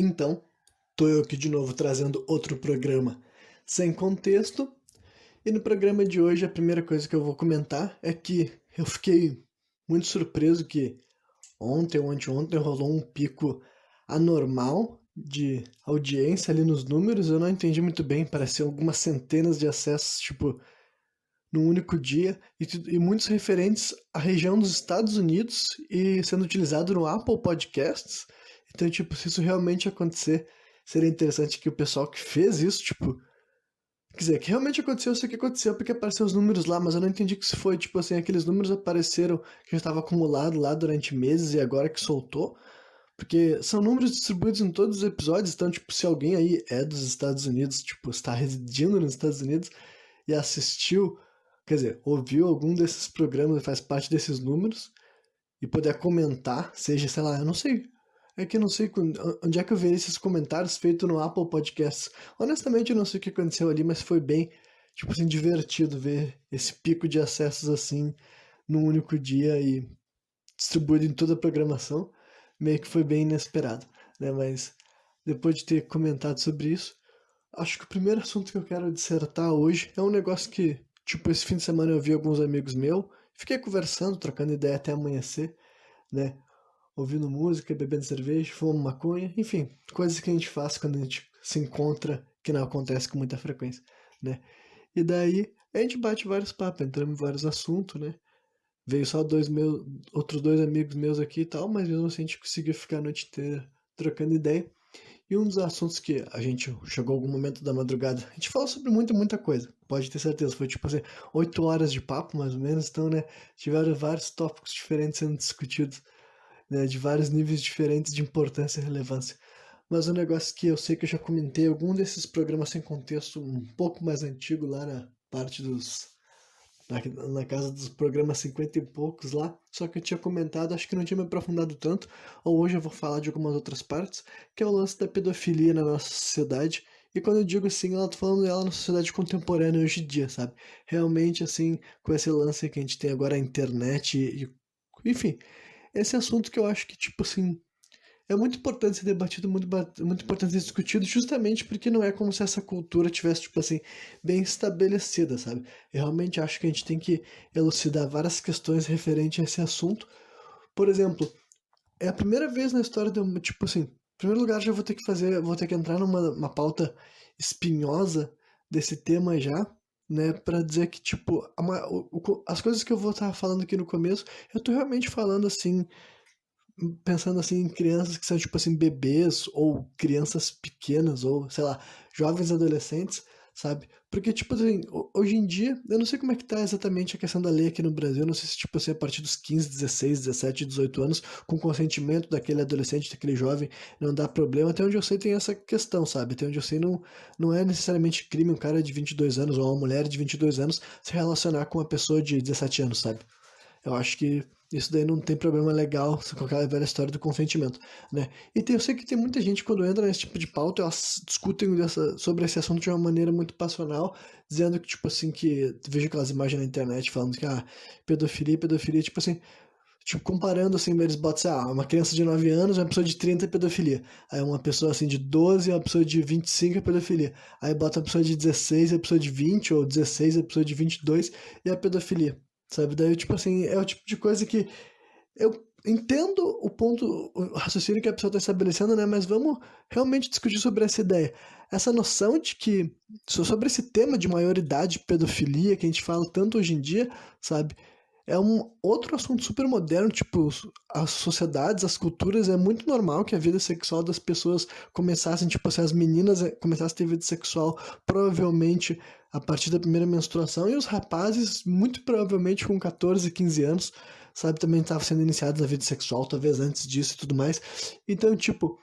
Então, tô eu aqui de novo trazendo outro programa sem contexto. E no programa de hoje a primeira coisa que eu vou comentar é que eu fiquei muito surpreso que ontem ou anteontem rolou um pico anormal de audiência ali nos números. Eu não entendi muito bem, pareceu algumas centenas de acessos, tipo, num único dia, e muitos referentes à região dos Estados Unidos e sendo utilizado no Apple Podcasts. Então, tipo, se isso realmente acontecer, seria interessante que o pessoal que fez isso, tipo, quer dizer, que realmente aconteceu, eu sei que aconteceu porque apareceram os números lá, mas eu não entendi que se foi, tipo assim, aqueles números apareceram que já estava acumulado lá durante meses e agora que soltou, porque são números distribuídos em todos os episódios, então, tipo, se alguém aí é dos Estados Unidos, tipo, está residindo nos Estados Unidos e assistiu, quer dizer, ouviu algum desses programas e faz parte desses números e puder comentar, seja, sei lá, eu não sei, é que eu não sei onde é que eu vejo esses comentários feitos no Apple Podcasts. Honestamente, eu não sei o que aconteceu ali, mas foi bem, tipo assim, divertido ver esse pico de acessos assim num único dia e distribuído em toda a programação. Meio que foi bem inesperado, né? Mas depois de ter comentado sobre isso, acho que o primeiro assunto que eu quero dissertar hoje é um negócio que, tipo, esse fim de semana eu vi alguns amigos meus, fiquei conversando, trocando ideia até amanhecer, né? Ouvindo música, bebendo cerveja, fumando maconha, enfim, coisas que a gente faz quando a gente se encontra, que não acontece com muita frequência, né? E daí a gente bate vários papos, entramos em vários assuntos, né? Veio só outros dois amigos meus aqui e tal, mas mesmo assim a gente conseguiu ficar a noite inteira trocando ideia. E um dos assuntos que a gente chegou algum momento da madrugada, a gente falou sobre muita coisa, pode ter certeza, foi tipo assim, 8 horas de papo mais ou menos, então, né, tiveram vários tópicos diferentes sendo discutidos, né, de vários níveis diferentes de importância e relevância. Mas um negócio que eu sei que eu já comentei, algum desses programas sem contexto um pouco mais antigo, lá na parte na casa dos programas 50 e poucos lá, só que eu tinha comentado, acho que não tinha me aprofundado tanto, ou hoje eu vou falar de algumas outras partes, que é o lance da pedofilia na nossa sociedade. E quando eu digo assim, ela tô falando dela na sociedade contemporânea hoje em dia, sabe? Realmente, assim, com esse lance que a gente tem agora a internet enfim, esse assunto que eu acho que, tipo assim, é muito importante ser debatido, muito importante ser discutido, justamente porque não é como se essa cultura tivesse, tipo assim, bem estabelecida, sabe? Eu realmente acho que a gente tem que elucidar várias questões referentes a esse assunto. Por exemplo, é a primeira vez na história de, tipo assim, em primeiro lugar já vou ter que entrar numa uma pauta espinhosa desse tema já, né, pra dizer que, tipo, as coisas que eu vou estar falando aqui no começo, eu tô realmente falando assim, pensando assim em crianças que são tipo assim bebês ou crianças pequenas ou sei lá, jovens adolescentes, sabe? Porque tipo assim, hoje em dia, eu não sei como é que tá exatamente a questão da lei aqui no Brasil, eu não sei se tipo assim a partir dos 15, 16, 17, 18 anos, com consentimento daquele adolescente, daquele jovem, não dá problema. Até onde eu sei tem essa questão, sabe? Até onde eu sei não é necessariamente crime um cara de 22 anos ou uma mulher de 22 anos se relacionar com uma pessoa de 17 anos, sabe? Eu acho que isso daí não tem problema legal com aquela velha história do consentimento, né? Eu sei que tem muita gente quando entra nesse tipo de pauta, elas discutem sobre esse assunto de uma maneira muito passional, dizendo que, tipo assim, que vejo aquelas imagens na internet falando que, pedofilia, tipo assim, tipo, comparando assim, eles botam assim, uma criança de 9 anos, uma pessoa de 30 é pedofilia. Aí uma pessoa assim de 12, uma pessoa de 25 é pedofilia. Aí bota a pessoa de 16, a pessoa de 20, ou 16, a pessoa de 22 e a pedofilia. Sabe? Daí, tipo assim, é o tipo de coisa que eu entendo o raciocínio que a pessoa está estabelecendo, né? Mas vamos realmente discutir sobre essa ideia. Essa noção de que, sobre esse tema de maioridade, pedofilia, que a gente fala tanto hoje em dia, sabe? É um outro assunto super moderno, tipo, as sociedades, as culturas, é muito normal que a vida sexual das pessoas começassem, tipo assim, as meninas começassem a ter vida sexual provavelmente a partir da primeira menstruação, e os rapazes, muito provavelmente com 14, 15 anos, sabe, também estavam sendo iniciados na vida sexual, talvez antes disso e tudo mais. Então, tipo,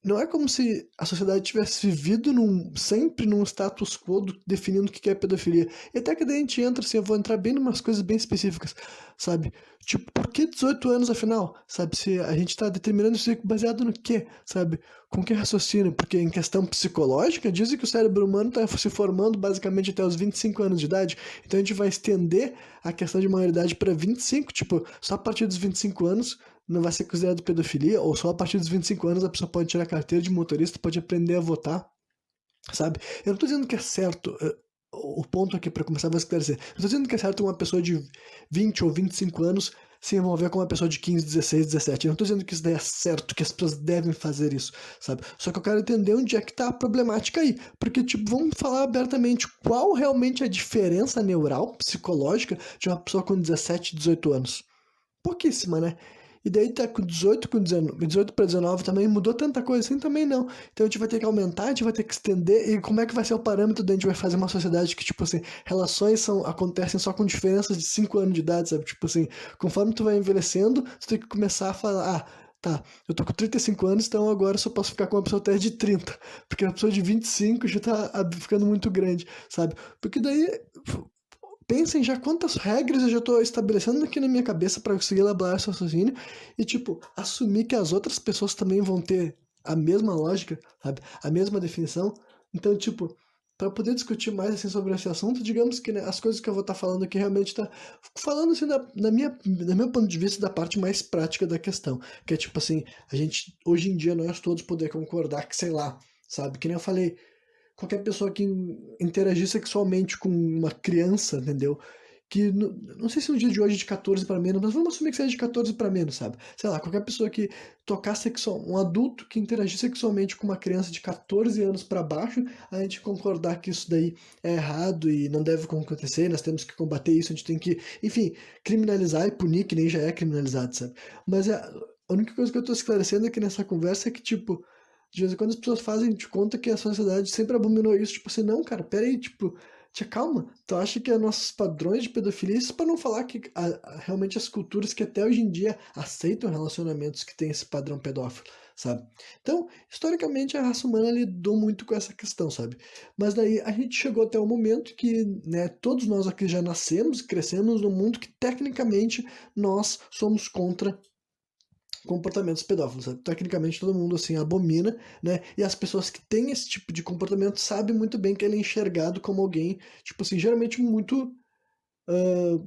não é como se a sociedade tivesse vivido sempre num status quo definindo o que é pedofilia. E até que daí a gente entra, assim, eu vou entrar bem em umas coisas bem específicas, sabe? Tipo, por que 18 anos afinal? Sabe? Se a gente tá determinando isso baseado no quê? Sabe? Com que raciocínio? Porque em questão psicológica, dizem que o cérebro humano tá se formando basicamente até os 25 anos de idade. Então a gente vai estender a questão de maioridade para 25, tipo, só a partir dos 25 anos não vai ser considerado pedofilia, ou só a partir dos 25 anos a pessoa pode tirar a carteira de motorista, pode aprender a votar, sabe? Eu não tô dizendo que é certo, o ponto aqui para começar a esclarecer, eu tô dizendo que é certo uma pessoa de 20 ou 25 anos se envolver com uma pessoa de 15, 16, 17. Eu não tô dizendo que isso daí é certo, que as pessoas devem fazer isso, sabe? Só que eu quero entender onde é que tá a problemática aí. Porque, tipo, vamos falar abertamente qual realmente é a diferença neural, psicológica, de uma pessoa com 17, 18 anos. Pouquíssima, né? E daí tá com 18, com 19, 18 para 19 também mudou tanta coisa assim? Também não. Então a gente vai ter que aumentar, a gente vai ter que estender. E como é que vai ser o parâmetro da gente vai fazer uma sociedade que, tipo assim, relações acontecem só com diferenças de 5 anos de idade, sabe? Tipo assim, conforme tu vai envelhecendo, tu tem que começar a falar, tá, eu tô com 35 anos, então agora eu só posso ficar com uma pessoa até de 30. Porque a pessoa de 25 já tá ficando muito grande, sabe? Porque daí pensem já quantas regras eu já estou estabelecendo aqui na minha cabeça para conseguir elaborar esse raciocínio e, tipo, assumir que as outras pessoas também vão ter a mesma lógica, sabe? A mesma definição. Então, tipo, para poder discutir mais assim sobre esse assunto, digamos que, né, as coisas que eu vou estar falando aqui realmente tá falando assim da meu ponto de vista da parte mais prática da questão, que é tipo assim, a gente hoje em dia nós todos poder concordar que, sei lá, sabe, que nem eu falei, qualquer pessoa que interagir sexualmente com uma criança, entendeu? Que não sei se no dia de hoje é de 14 para menos, mas vamos assumir que seja de 14 para menos, sabe? Sei lá, qualquer pessoa que tocar sexual, um adulto que interagir sexualmente com uma criança de 14 anos para baixo, a gente concordar que isso daí é errado e não deve acontecer, nós temos que combater isso, a gente tem que, enfim, criminalizar e punir, que nem já é criminalizado, sabe? Mas a única coisa que eu tô esclarecendo aqui nessa conversa é que, tipo, de vez em quando as pessoas fazem de conta que a sociedade sempre abominou isso, tipo assim, não, cara, peraí, tipo, te acalma. Tu acha que nossos padrões de pedofilia, isso para não falar que realmente as culturas que até hoje em dia aceitam relacionamentos que têm esse padrão pedófilo, sabe? Então, historicamente, a raça humana lidou muito com essa questão, sabe? Mas daí a gente chegou até o momento que, né, todos nós aqui já nascemos, crescemos num mundo que tecnicamente nós somos contra comportamentos pedófilos, sabe? Tecnicamente todo mundo assim abomina, né? E as pessoas que têm esse tipo de comportamento sabem muito bem que ele é enxergado como alguém, tipo assim, geralmente muito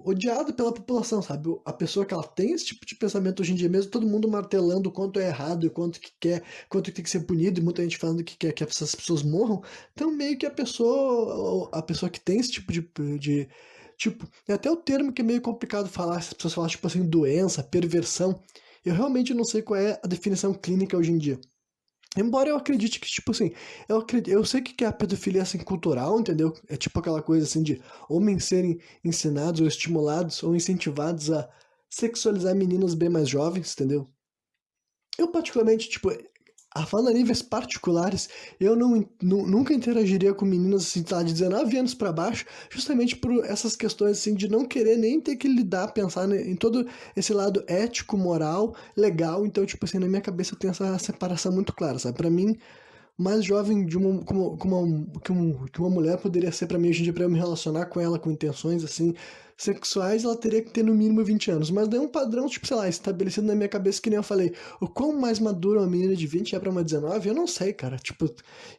odiado pela população, sabe? A pessoa que ela tem esse tipo de pensamento hoje em dia mesmo, todo mundo martelando o quanto é errado e quanto que quer, quanto que tem que ser punido, e muita gente falando que quer que essas pessoas morram. Então meio que a pessoa que tem esse tipo de tipo, é até o termo que é meio complicado falar, as pessoas falam tipo assim, doença, perversão. Eu realmente não sei qual é a definição clínica hoje em dia. Embora eu acredite que, tipo assim, eu sei que é a pedofilia assim, cultural, entendeu? É tipo aquela coisa assim de homens serem ensinados ou estimulados ou incentivados a sexualizar meninas bem mais jovens, entendeu? Eu particularmente, tipo, falando a níveis particulares, eu nunca interagiria com meninas assim, tá, de 19 anos pra baixo, justamente por essas questões assim de não querer nem ter que lidar, pensar em todo esse lado ético, moral, legal. Então, tipo assim, na minha cabeça eu tenho essa separação muito clara, sabe? Pra mim, mais jovem de que uma mulher poderia ser pra mim hoje em dia, pra eu me relacionar com ela com intenções assim sexuais, ela teria que ter no mínimo 20 anos. Mas daí um padrão, tipo, sei lá, estabelecido na minha cabeça, que nem eu falei, o quão mais madura uma menina de 20 é pra uma 19, eu não sei, cara. Tipo,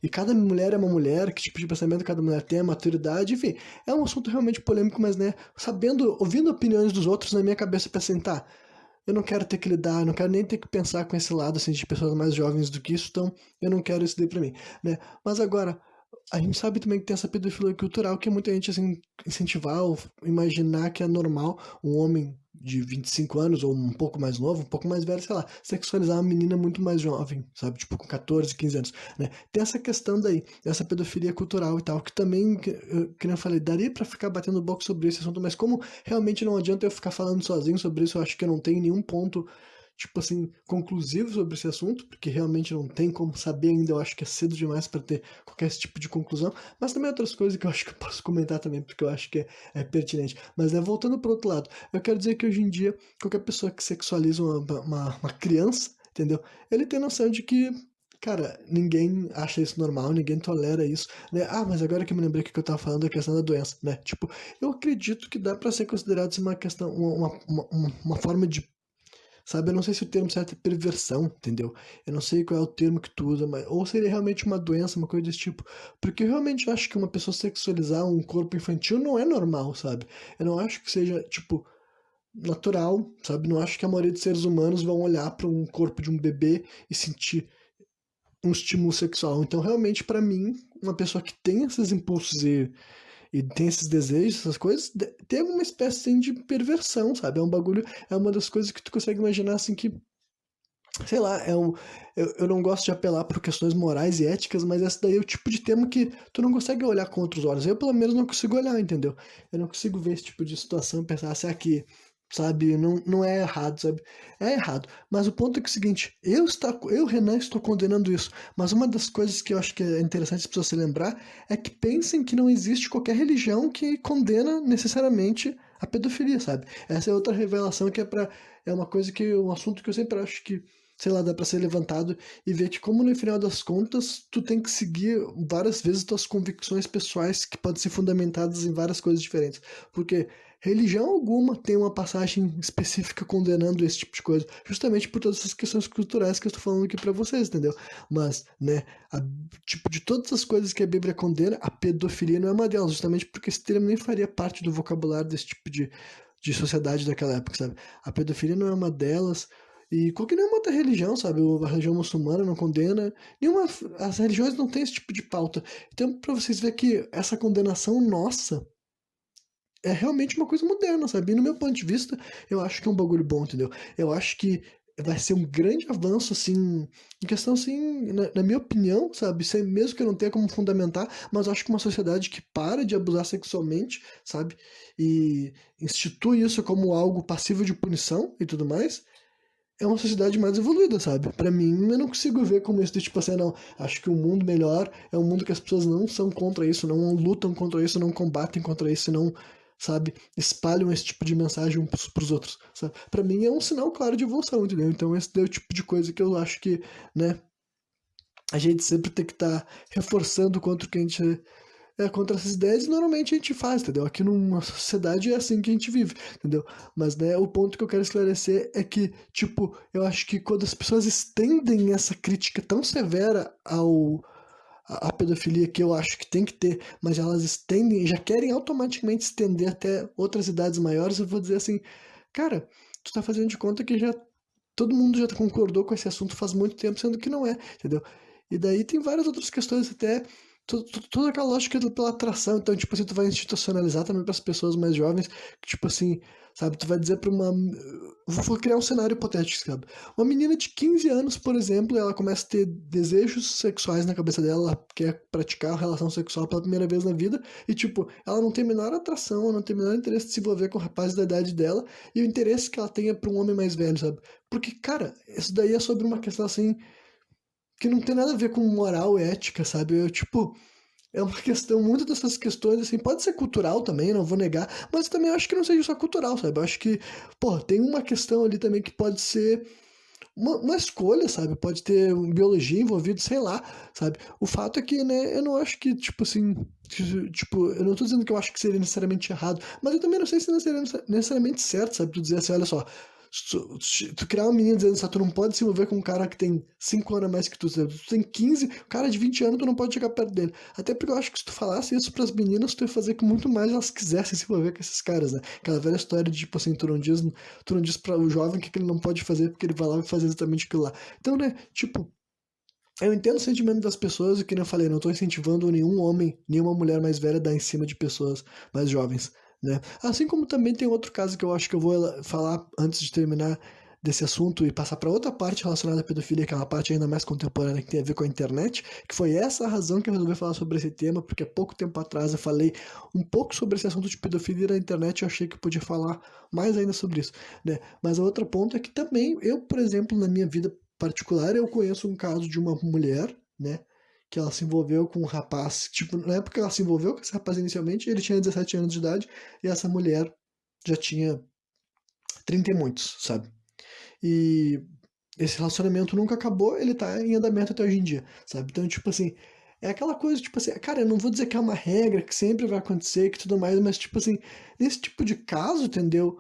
e cada mulher é uma mulher, que tipo de pensamento cada mulher tem, a maturidade, enfim, é um assunto realmente polêmico, mas né, sabendo, ouvindo opiniões dos outros na minha cabeça, pra sentar, eu não quero ter que lidar, eu não quero nem ter que pensar com esse lado, assim, de pessoas mais jovens do que isso, então eu não quero isso daí pra mim, né? Mas agora, a gente sabe também que tem essa pedofilia cultural que muita gente, assim, incentivar ou imaginar que é normal um homem de 25 anos, ou um pouco mais novo, um pouco mais velho, sei lá, sexualizar uma menina muito mais jovem, sabe? Tipo, com 14, 15 anos, né? Tem essa questão daí, essa pedofilia cultural e tal, que também, que nem eu falei, daria pra ficar batendo boca sobre esse assunto, mas como realmente não adianta eu ficar falando sozinho sobre isso, eu acho que eu não tenho nenhum ponto tipo assim, conclusivo sobre esse assunto, porque realmente não tem como saber ainda, eu acho que é cedo demais para ter qualquer tipo de conclusão, mas também outras coisas que eu acho que eu posso comentar também, porque eu acho que é pertinente. Mas, né, voltando para outro lado, eu quero dizer que hoje em dia, qualquer pessoa que sexualiza uma criança, entendeu? Ele tem noção de que, cara, ninguém acha isso normal, ninguém tolera isso, né? Ah, mas agora que eu me lembrei que eu tava falando da questão da doença, né? Tipo, eu acredito que dá para ser considerado assim, uma questão, uma forma de, sabe, eu não sei se o termo certo é perversão, entendeu? Eu não sei qual é o termo que tu usa, mas ou seria realmente uma doença, uma coisa desse tipo. Porque eu realmente acho que uma pessoa sexualizar um corpo infantil não é normal, sabe? Eu não acho que seja, tipo, natural, sabe? Não acho que a maioria dos seres humanos vão olhar para um corpo de um bebê e sentir um estímulo sexual. Então, realmente, para mim, uma pessoa que tem esses impulsos e tem esses desejos, essas coisas, tem alguma espécie assim, de perversão, sabe? É um bagulho, é uma das coisas que tu consegue imaginar assim que, sei lá, eu não gosto de apelar por questões morais e éticas, mas essa daí é o tipo de tema que tu não consegue olhar com outros olhos. Eu, pelo menos, não consigo olhar, entendeu? Eu não consigo ver esse tipo de situação e pensar assim, aqui, sabe? Não é errado, sabe? É errado. Mas o ponto é que é o seguinte, eu, Renan, estou condenando isso. Mas uma das coisas que eu acho que é interessante as pessoas se lembrar é que pensem que não existe qualquer religião que condena necessariamente a pedofilia, sabe? Essa é outra revelação que é uma coisa que, um assunto que eu sempre acho que sei lá, dá pra ser levantado e ver que como no final das contas tu tem que seguir várias vezes tuas convicções pessoais que podem ser fundamentadas em várias coisas diferentes. Porque religião alguma tem uma passagem específica condenando esse tipo de coisa, justamente por todas essas questões culturais que eu estou falando aqui pra vocês, entendeu? Mas, né, tipo, de todas as coisas que a Bíblia condena, a pedofilia não é uma delas, justamente porque esse termo nem faria parte do vocabulário desse tipo de sociedade daquela época, sabe? A pedofilia não é uma delas, e qualquer nenhuma outra religião, sabe? A religião muçulmana não condena. Nenhuma, as religiões não têm esse tipo de pauta. Então, pra vocês verem que essa condenação nossa é realmente uma coisa moderna, sabe? E no meu ponto de vista, eu acho que é um bagulho bom, entendeu? Eu acho que vai ser um grande avanço, assim, em questão, assim, na minha opinião, sabe? Sem, mesmo que eu não tenha como fundamentar, mas eu acho que uma sociedade que para de abusar sexualmente, sabe? E institui isso como algo passível de punição e tudo mais, é uma sociedade mais evoluída, sabe? Pra mim, eu não consigo ver como isso de tipo assim, não, acho que o mundo melhor é um mundo que as pessoas não são contra isso, não lutam contra isso, não combatem contra isso, não, sabe, espalham esse tipo de mensagem uns pros outros, sabe? Pra mim é um sinal claro de evolução, entendeu? Então esse é o tipo de coisa que eu acho que, né, a gente sempre tem que estar reforçando contra o que a gente contra essas ideias, e normalmente a gente faz, entendeu? Aqui numa sociedade é assim que a gente vive, entendeu? Mas, né, o ponto que eu quero esclarecer é que, tipo, eu acho que quando as pessoas estendem essa crítica tão severa à pedofilia que eu acho que tem que ter, mas elas estendem, já querem automaticamente estender até outras idades maiores, eu vou dizer assim, cara, tu tá fazendo de conta que já todo mundo já concordou com esse assunto faz muito tempo, sendo que não é, entendeu? E daí tem várias outras questões, até toda aquela lógica pela atração. Então, tipo assim, tu vai institucionalizar também para as pessoas mais jovens, que, tipo assim, sabe, tu vai dizer para uma. Vou criar um cenário hipotético, sabe? Uma menina de 15 anos, por exemplo, ela começa a ter desejos sexuais na cabeça dela, ela quer praticar relação sexual pela primeira vez na vida, e, tipo, ela não tem a menor atração, ela não tem o menor interesse de se envolver com rapazes da idade dela, e o interesse que ela tem é pra um homem mais velho, sabe? Porque, cara, isso daí é sobre uma questão assim que não tem nada a ver com moral e ética, sabe? Eu, tipo, é uma questão, muitas dessas questões, assim, pode ser cultural também, não vou negar, mas eu também acho que não seja só cultural, sabe? Eu acho que, pô, tem uma questão ali também que pode ser uma escolha, sabe? Pode ter biologia envolvida, sei lá, sabe? O fato é que, né, eu não acho que, tipo assim, tipo, eu não tô dizendo que eu acho que seria necessariamente errado, mas eu também não sei se seria necessariamente certo, sabe? Tu dizer assim, olha só, tu criar uma menina dizendo assim, tu não pode se envolver com um cara que tem 5 anos a mais que tu, sabe? Tu tem 15, o cara de 20 anos, tu não pode chegar perto dele. Até porque eu acho que se tu falasse isso pras meninas, tu ia fazer que muito mais elas quisessem se envolver com esses caras, né? Aquela velha história de, tipo assim, tu não diz para o jovem o que ele não pode fazer, porque ele vai lá e faz exatamente aquilo lá. Então, né, tipo, eu entendo o sentimento das pessoas e que nem eu falei, não tô incentivando nenhum homem, nenhuma mulher mais velha a dar em cima de pessoas mais jovens, né? Assim como também tem outro caso que eu acho que eu vou falar antes de terminar desse assunto e passar para outra parte relacionada à pedofilia, que é uma parte ainda mais contemporânea que tem a ver com a internet, que foi essa a razão que eu resolvi falar sobre esse tema, porque há pouco tempo atrás eu falei um pouco sobre esse assunto de pedofilia na internet e eu achei que eu podia falar mais ainda sobre isso, né? Mas o outro ponto é que também eu, por exemplo, na minha vida particular, eu conheço um caso de uma mulher, né, que ela se envolveu com um rapaz, tipo, na época que ela se envolveu com esse rapaz inicialmente, ele tinha 17 anos de idade e essa mulher já tinha 30 e muitos, sabe? E esse relacionamento nunca acabou, ele tá em andamento até hoje em dia, sabe? Então, tipo assim, é aquela coisa, tipo assim, cara, eu não vou dizer que é uma regra, que sempre vai acontecer, que tudo mais, mas, tipo assim, nesse tipo de caso, entendeu?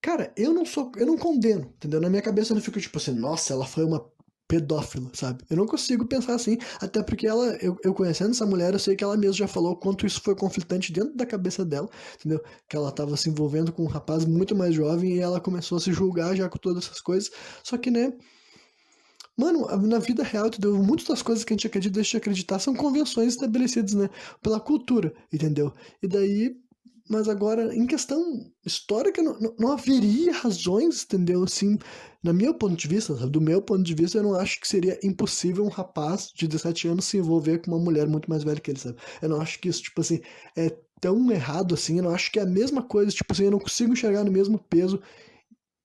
Cara, eu não condeno, entendeu? Na minha cabeça eu não fico tipo assim, nossa, ela foi uma pedófilo, sabe? Eu não consigo pensar assim, até porque eu conhecendo essa mulher, eu sei que ela mesma já falou o quanto isso foi conflitante dentro da cabeça dela, entendeu? Que ela tava se envolvendo com um rapaz muito mais jovem e ela começou a se julgar já com todas essas coisas. Só que, né, mano, na vida real, entendeu? Muitas das coisas que a gente acredita, deixa de acreditar, são convenções estabelecidas, né, pela cultura, entendeu? E daí, mas agora, em questão histórica, não haveria razões, entendeu? Assim, na meu ponto de vista, sabe? Do meu ponto de vista, eu não acho que seria impossível um rapaz de 17 anos se envolver com uma mulher muito mais velha que ele, sabe? Eu não acho que isso, tipo assim, é tão errado assim, eu não acho que é a mesma coisa, tipo assim, eu não consigo enxergar no mesmo peso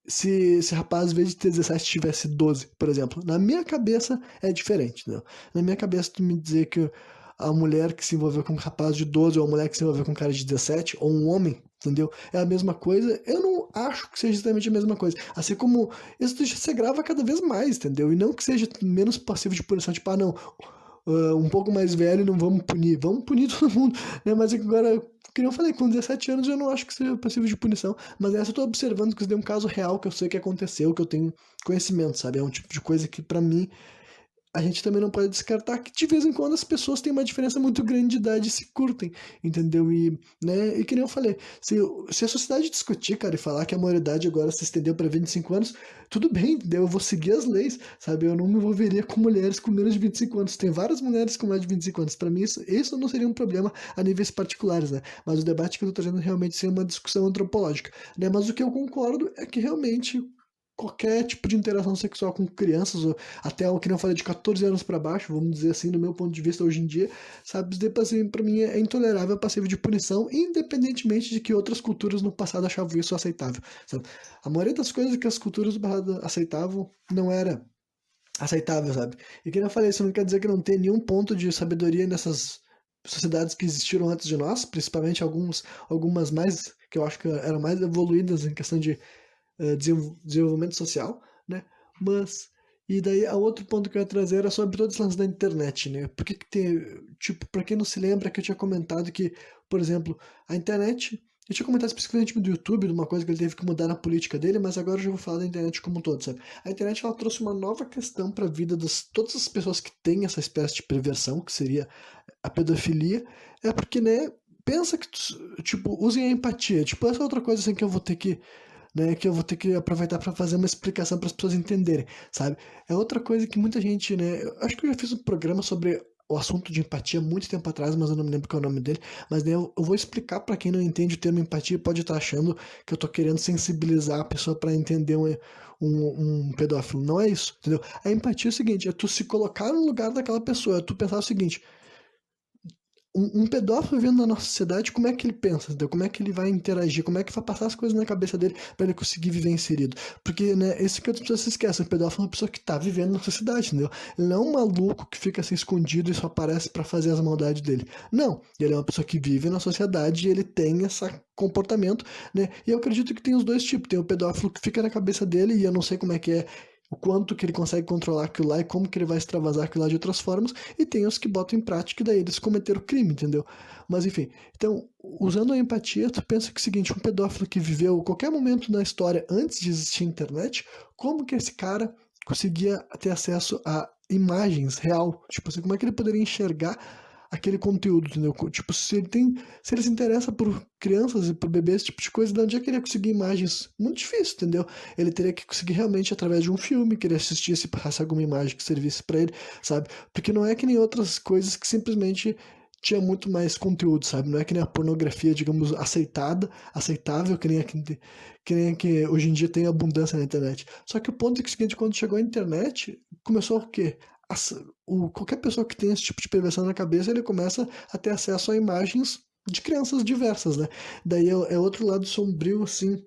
se esse rapaz, em vez de ter 17, tivesse 12, por exemplo. Na minha cabeça é diferente, entendeu? Na minha cabeça, tu me dizer que a mulher que se envolveu com um rapaz de 12 ou a mulher que se envolveu com um cara de 17, ou um homem, entendeu? É a mesma coisa. Eu não acho que seja exatamente a mesma coisa. Assim como isso deixa se grava cada vez mais, entendeu? E não que seja menos passivo de punição, tipo, ah, não, um pouco mais velho, não vamos punir todo mundo, né? Mas é que agora, que eu falei, com 17 anos eu não acho que seja passível de punição, mas essa eu tô observando que isso deu um caso real, que eu sei que aconteceu, que eu tenho conhecimento, sabe? É um tipo de coisa que pra mim a gente também não pode descartar que de vez em quando as pessoas têm uma diferença muito grande de idade e se curtem, entendeu? E, né, e que nem eu falei, se a sociedade discutir, cara, e falar que a maioridade agora se estendeu para 25 anos, tudo bem, entendeu? Eu vou seguir as leis, sabe? Eu não me envolveria com mulheres com menos de 25 anos. Tem várias mulheres com mais de 25 anos. Para mim, isso não seria um problema a níveis particulares, né? Mas o debate que eu tô trazendo realmente seria uma discussão antropológica, né? Mas o que eu concordo é que realmente qualquer tipo de interação sexual com crianças, ou até o que não falei de 14 anos para baixo, vamos dizer assim, do meu ponto de vista hoje em dia, sabe, assim, para mim é intolerável, passivo de punição, independentemente de que outras culturas no passado achavam isso aceitável, sabe? A maioria das coisas que as culturas do passado aceitavam não era aceitável, sabe? E que eu falei, isso não quer dizer que não tem nenhum ponto de sabedoria nessas sociedades que existiram antes de nós, principalmente algumas mais, que eu acho que eram mais evoluídas em questão de desenvolvimento social, né? Mas, e daí, a outro ponto que eu ia trazer era sobre todos os lances da internet, né? Por que tem, tipo, pra quem não se lembra que eu tinha comentado que, por exemplo, a internet, eu tinha comentado especificamente do YouTube, de uma coisa que ele teve que mudar na política dele, mas agora eu já vou falar da internet como um todo, sabe? A internet, ela trouxe uma nova questão para a vida de todas as pessoas que têm essa espécie de perversão, que seria a pedofilia, é porque, né, pensa que, tipo, usem a empatia, tipo, essa é outra coisa assim que eu vou ter que, né, que eu vou ter que aproveitar para fazer uma explicação para as pessoas entenderem, sabe? É outra coisa que muita gente, né, eu acho que eu já fiz um programa sobre o assunto de empatia muito tempo atrás, mas eu não me lembro qual é o nome dele, mas daí eu vou explicar para quem não entende o termo empatia, pode estar achando que eu tô querendo sensibilizar a pessoa para entender um pedófilo. Não é isso, entendeu? A empatia é o seguinte, é tu se colocar no lugar daquela pessoa, é tu pensar o seguinte: um pedófilo vivendo na nossa sociedade, como é que ele pensa, entendeu? Como é que ele vai interagir, como é que vai passar as coisas na cabeça dele para ele conseguir viver inserido. Porque, né, esse que as pessoas se esquecem, o pedófilo é uma pessoa que tá vivendo na sociedade, entendeu? Ele não é um maluco que fica assim escondido e só aparece para fazer as maldades dele. Não, ele é uma pessoa que vive na sociedade e ele tem esse comportamento, né? E eu acredito que tem os dois tipos, tem o pedófilo que fica na cabeça dele e eu não sei como é que é o quanto que ele consegue controlar aquilo lá e como que ele vai extravasar aquilo lá de outras formas, e tem os que botam em prática e daí eles cometeram crime, entendeu? Mas enfim, então, usando a empatia, tu pensa que é o seguinte, um pedófilo que viveu qualquer momento na história antes de existir a internet, como que esse cara conseguia ter acesso a imagens real? Tipo assim, como é que ele poderia enxergar aquele conteúdo, entendeu? Tipo, se ele se interessa por crianças e por bebês, esse tipo de coisa, de onde é que ele ia conseguir imagens? Muito difícil, entendeu? Ele teria que conseguir realmente através de um filme, que ele assistisse e passasse alguma imagem que servisse para ele, sabe? Porque não é que nem outras coisas que simplesmente tinha muito mais conteúdo, sabe? Não é que nem a pornografia, digamos, aceitável, que nem que hoje em dia tem abundância na internet. Só que o ponto é que o seguinte, quando chegou a internet, começou o quê? Qualquer pessoa que tem esse tipo de perversão na cabeça, ele começa a ter acesso a imagens de crianças diversas, né? Daí é outro lado sombrio, assim,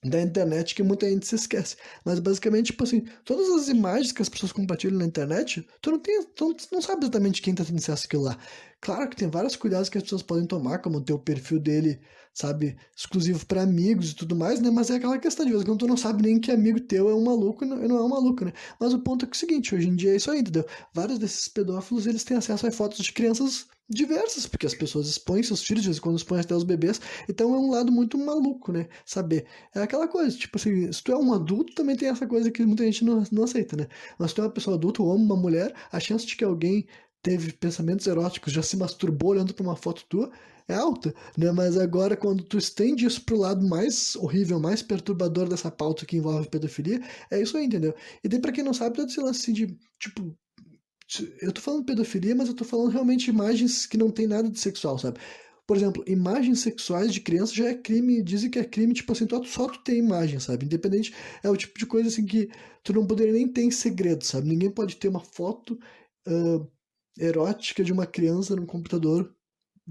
da internet que muita gente se esquece. Mas basicamente, tipo assim, todas as imagens que as pessoas compartilham na internet, tu não sabe exatamente quem tá tendo acesso àquilo lá. Claro que tem vários cuidados que as pessoas podem tomar, como ter o perfil dele, sabe, exclusivo para amigos e tudo mais, né? Mas é aquela questão de vez em quando tu não sabe nem que amigo teu é um maluco e não é um maluco, né? Mas o ponto é que é o seguinte, hoje em dia é isso aí, entendeu? Vários desses pedófilos, eles têm acesso a fotos de crianças diversas, porque as pessoas expõem seus filhos, de vez em quando expõem até os bebês, então é um lado muito maluco, né? Saber. É aquela coisa, tipo assim, se tu é um adulto, também tem essa coisa que muita gente não aceita, né? Mas se tu é uma pessoa adulta, um homem, uma mulher, a chance de que alguém teve pensamentos eróticos, já se masturbou olhando pra uma foto tua, é alta, né? Mas agora, quando tu estende isso pro lado mais horrível, mais perturbador dessa pauta que envolve pedofilia, é isso aí, entendeu? E daí, pra quem não sabe, todo esse lance assim de, tipo, eu tô falando pedofilia, mas eu tô falando realmente de imagens que não tem nada de sexual, sabe? Por exemplo, imagens sexuais de criança já é crime, dizem que é crime, tipo assim, só tu tem imagem, sabe? Independente, é o tipo de coisa assim que tu não poderia nem ter em segredo, sabe? Ninguém pode ter uma foto ah, erótica de uma criança no computador,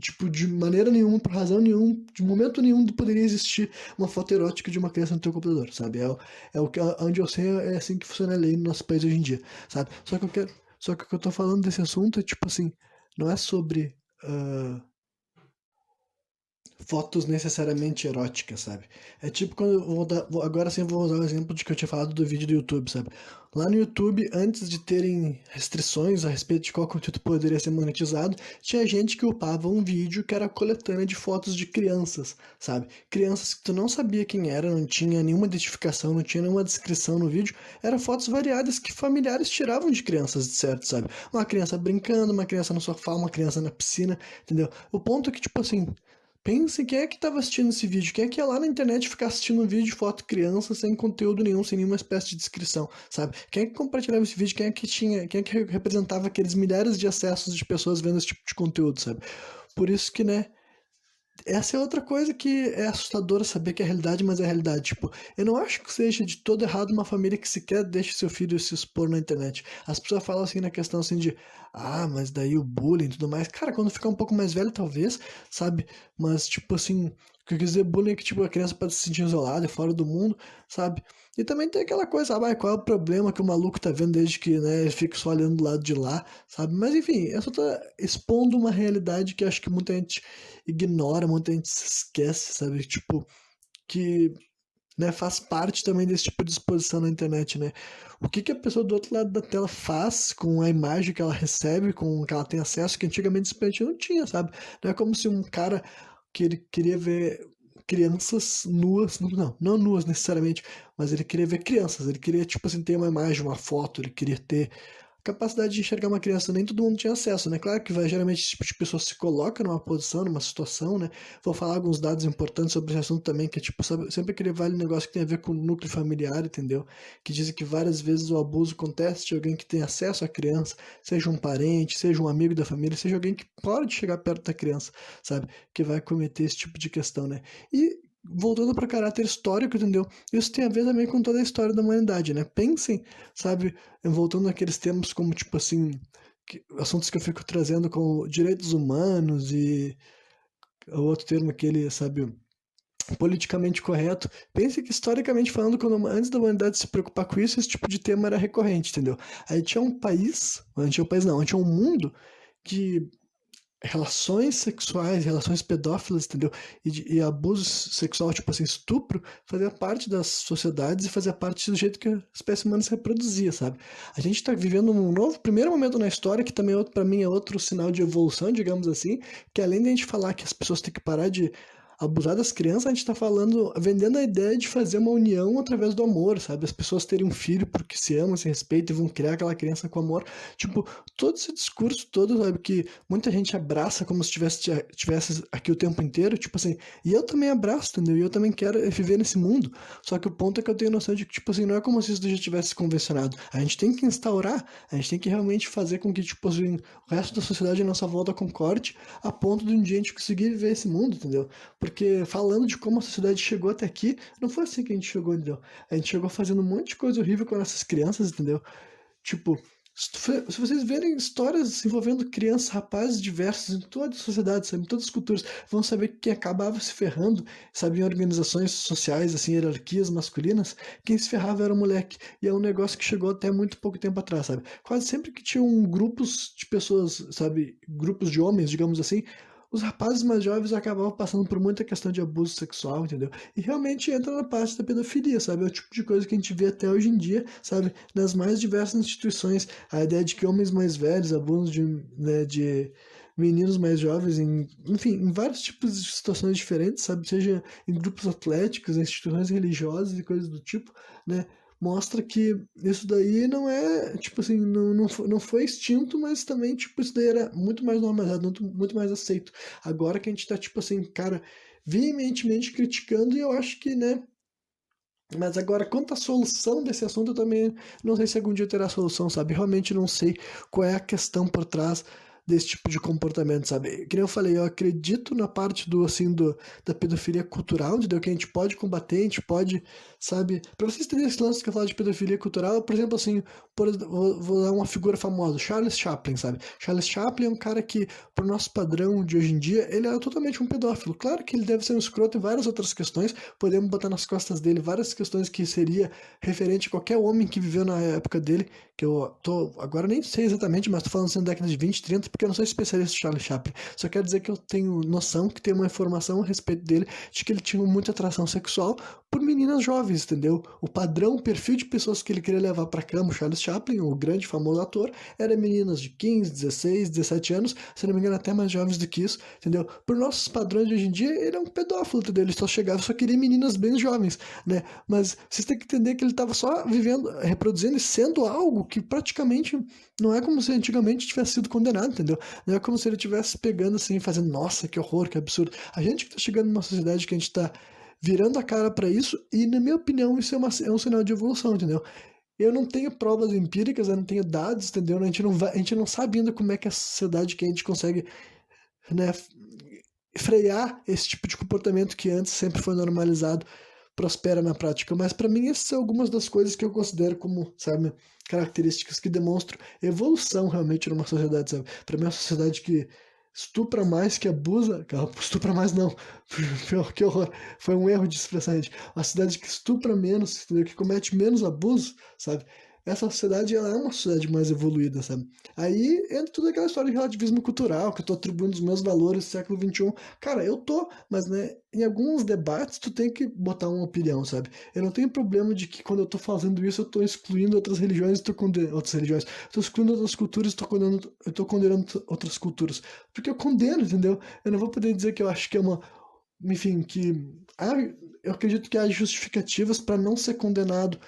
tipo, de maneira nenhuma, por razão nenhuma, de momento nenhum poderia existir uma foto erótica de uma criança no teu computador, sabe? É o que, onde eu sei é assim que funciona a lei no nosso país hoje em dia, sabe? Só que o que eu tô falando desse assunto é tipo assim, não é sobre ah, fotos necessariamente eróticas, sabe? É tipo quando eu vou dar, agora sim eu vou usar o exemplo de que eu tinha falado do vídeo do YouTube, sabe? Lá no YouTube, antes de terem restrições a respeito de qual conteúdo poderia ser monetizado, tinha gente que upava um vídeo que era coletânea de fotos de crianças, sabe? Crianças que tu não sabia quem era, não tinha nenhuma identificação, não tinha nenhuma descrição no vídeo, eram fotos variadas que familiares tiravam de crianças, de certo, sabe? Uma criança brincando, uma criança no sofá, uma criança na piscina, entendeu? O ponto é que, tipo assim, pense quem é que estava assistindo esse vídeo, quem é que ia lá na internet ficar assistindo um vídeo de foto criança sem conteúdo nenhum, sem nenhuma espécie de descrição, sabe? Quem é que compartilhava esse vídeo, quem é que representava aqueles milhares de acessos de pessoas vendo esse tipo de conteúdo, sabe? Por isso que, né, essa é outra coisa que é assustadora saber que é realidade, mas é realidade. Tipo, eu não acho que seja de todo errado uma família que sequer deixe seu filho se expor na internet. As pessoas falam assim na questão assim de, ah, mas daí o bullying e tudo mais. Cara, quando ficar um pouco mais velho, talvez, sabe? Mas, tipo assim, o que eu quis dizer bullying é que, tipo, a criança pode se sentir isolada, fora do mundo, sabe? E também tem aquela coisa, sabe? Ah, qual é o problema que o maluco tá vendo desde que, né, ele fica só olhando do lado de lá, sabe? Mas enfim, eu só tô expondo uma realidade que acho que muita gente ignora, muita gente se esquece, sabe? Tipo, que né, faz parte também desse tipo de exposição na internet, né? O que que a pessoa do outro lado da tela faz com a imagem que ela recebe, com que ela tem acesso, que antigamente simplesmente não tinha, sabe? Não é como se um cara que ele queria ver crianças nuas, não nuas necessariamente, mas ele queria ver crianças, ele queria, tipo assim, ter uma imagem, uma foto, ele queria ter capacidade de enxergar uma criança, nem todo mundo tinha acesso, né? Claro que vai, geralmente esse tipo de pessoa se coloca numa posição, numa situação, né? Vou falar alguns dados importantes sobre esse assunto também, que é tipo, sabe, sempre aquele vale negócio que tem a ver com o núcleo familiar, entendeu? Que dizem que várias vezes o abuso acontece de alguém que tem acesso à criança, seja um parente, seja um amigo da família, seja alguém que pode chegar perto da criança, sabe? Que vai cometer esse tipo de questão, né? E voltando para caráter histórico, entendeu? Isso tem a ver também com toda a história da humanidade, né? Pensem, sabe, voltando naqueles temas como, tipo assim, assuntos que eu fico trazendo como direitos humanos e o outro termo aquele, sabe, politicamente correto. Pense que, historicamente falando, quando, antes da humanidade se preocupar com isso, esse tipo de tema era recorrente, entendeu? Aí tinha um país, não tinha um país não, tinha um mundo que relações sexuais, relações pedófilas, entendeu? E abuso sexual, tipo assim, estupro, fazia parte das sociedades e fazia parte do jeito que a espécie humana se reproduzia, sabe? A gente tá vivendo um novo, primeiro momento na história, que também, para mim, é outro sinal de evolução, digamos assim, que além de a gente falar que as pessoas têm que parar de abusar das crianças, a gente tá falando, vendendo a ideia de fazer uma união através do amor, sabe? As pessoas terem um filho porque se amam, se respeitam e vão criar aquela criança com amor. Tipo, todo esse discurso todo, sabe, que muita gente abraça como se tivesse aqui o tempo inteiro, tipo assim, e eu também abraço, entendeu? E eu também quero viver nesse mundo. Só que o ponto é que eu tenho noção de que, tipo assim, não é como se isso já tivesse convencionado. A gente tem que instaurar, a gente tem que realmente fazer com que, tipo assim, o resto da sociedade à nossa volta concorde a ponto de um dia a gente conseguir viver esse mundo, entendeu? Porque falando de como a sociedade chegou até aqui, não foi assim que a gente chegou, entendeu? A gente chegou fazendo um monte de coisa horrível com essas crianças, entendeu? Tipo, se vocês verem histórias envolvendo crianças, rapazes diversos em toda a sociedade, sabe, em todas as culturas, vão saber que quem acabava se ferrando, sabe, em organizações sociais, assim, hierarquias masculinas, quem se ferrava era o moleque. E é um negócio que chegou até muito pouco tempo atrás, sabe? Quase sempre que tinham grupos de pessoas, sabe, grupos de homens, digamos assim, os rapazes mais jovens acabavam passando por muita questão de abuso sexual, entendeu? E realmente entra na parte da pedofilia, sabe? É o tipo de coisa que a gente vê até hoje em dia, sabe? Nas mais diversas instituições, a ideia de que homens mais velhos abusam de, né, meninos mais jovens, enfim, em vários tipos de situações diferentes, sabe? Seja em grupos atléticos, em instituições religiosas e coisas do tipo, né? Mostra que isso daí não é, tipo assim, não foi extinto, mas também, tipo, isso daí era muito mais normalizado, muito mais aceito. Agora que a gente tá, tipo assim, cara, veementemente criticando, e eu acho que, né, mas agora, quanto à solução desse assunto, eu também não sei se algum dia terá solução, sabe? Realmente não sei qual é a questão por trás desse tipo de comportamento, sabe? Que nem eu falei, eu acredito na parte da pedofilia cultural, entendeu? Que a gente pode combater, a gente pode, sabe? Pra vocês terem esse lance que eu falo de pedofilia cultural, por exemplo, assim, vou dar uma figura famosa, Charles Chaplin, sabe? Charles Chaplin é um cara que, pro nosso padrão de hoje em dia, ele é totalmente um pedófilo. Claro que ele deve ser um escroto em várias outras questões, podemos botar nas costas dele várias questões que seria referente a qualquer homem que viveu na época dele, que eu tô, agora nem sei exatamente, mas tô falando assim da década de 20, 30, porque eu não sou especialista em Charlie Chaplin. Só quero dizer que eu tenho noção, que tenho uma informação a respeito dele, de que ele tinha muita atração sexual por meninas jovens, entendeu? O padrão, o perfil de pessoas que ele queria levar pra cama, o Charles Chaplin, o grande famoso ator, era meninas de 15, 16, 17 anos, se não me engano até mais jovens do que isso, entendeu? Por nossos padrões de hoje em dia, ele é um pedófilo, entendeu? Ele só chegava, só queria meninas bem jovens, né? Mas vocês têm que entender que ele estava só vivendo, reproduzindo e sendo algo que praticamente não é como se antigamente tivesse sido condenado, entendeu? Não é como se ele estivesse pegando assim, fazendo, nossa, que horror, que absurdo. A gente que tá chegando numa sociedade que a gente tá virando a cara para isso, e na minha opinião, isso é um sinal de evolução, entendeu? Eu não tenho provas empíricas, eu não tenho dados, entendeu? A gente não sabe ainda como é que a sociedade que a gente consegue, né, frear esse tipo de comportamento que antes sempre foi normalizado prospera na prática. Mas para mim essas são algumas das coisas que eu considero como, sabe, características que demonstram evolução realmente numa sociedade, sabe? Para mim é uma sociedade que estupra mais que abusa, estupra mais não, que horror, foi um erro de expressão, gente. Uma cidade que estupra menos, entendeu? Que comete menos abuso, sabe? Essa sociedade, ela é uma sociedade mais evoluída, sabe? Aí entra toda aquela história de relativismo cultural, que eu tô atribuindo os meus valores do século XXI. Cara, eu tô, mas, né, em alguns debates tu tem que botar uma opinião, sabe? Eu não tenho problema de que quando eu tô fazendo isso, eu tô excluindo outras religiões, outras religiões, tô excluindo outras culturas, eu tô condenando outras culturas. Porque eu condeno, entendeu? Eu não vou poder dizer que eu acho que é uma, enfim, que eu acredito que há justificativas para não ser condenado,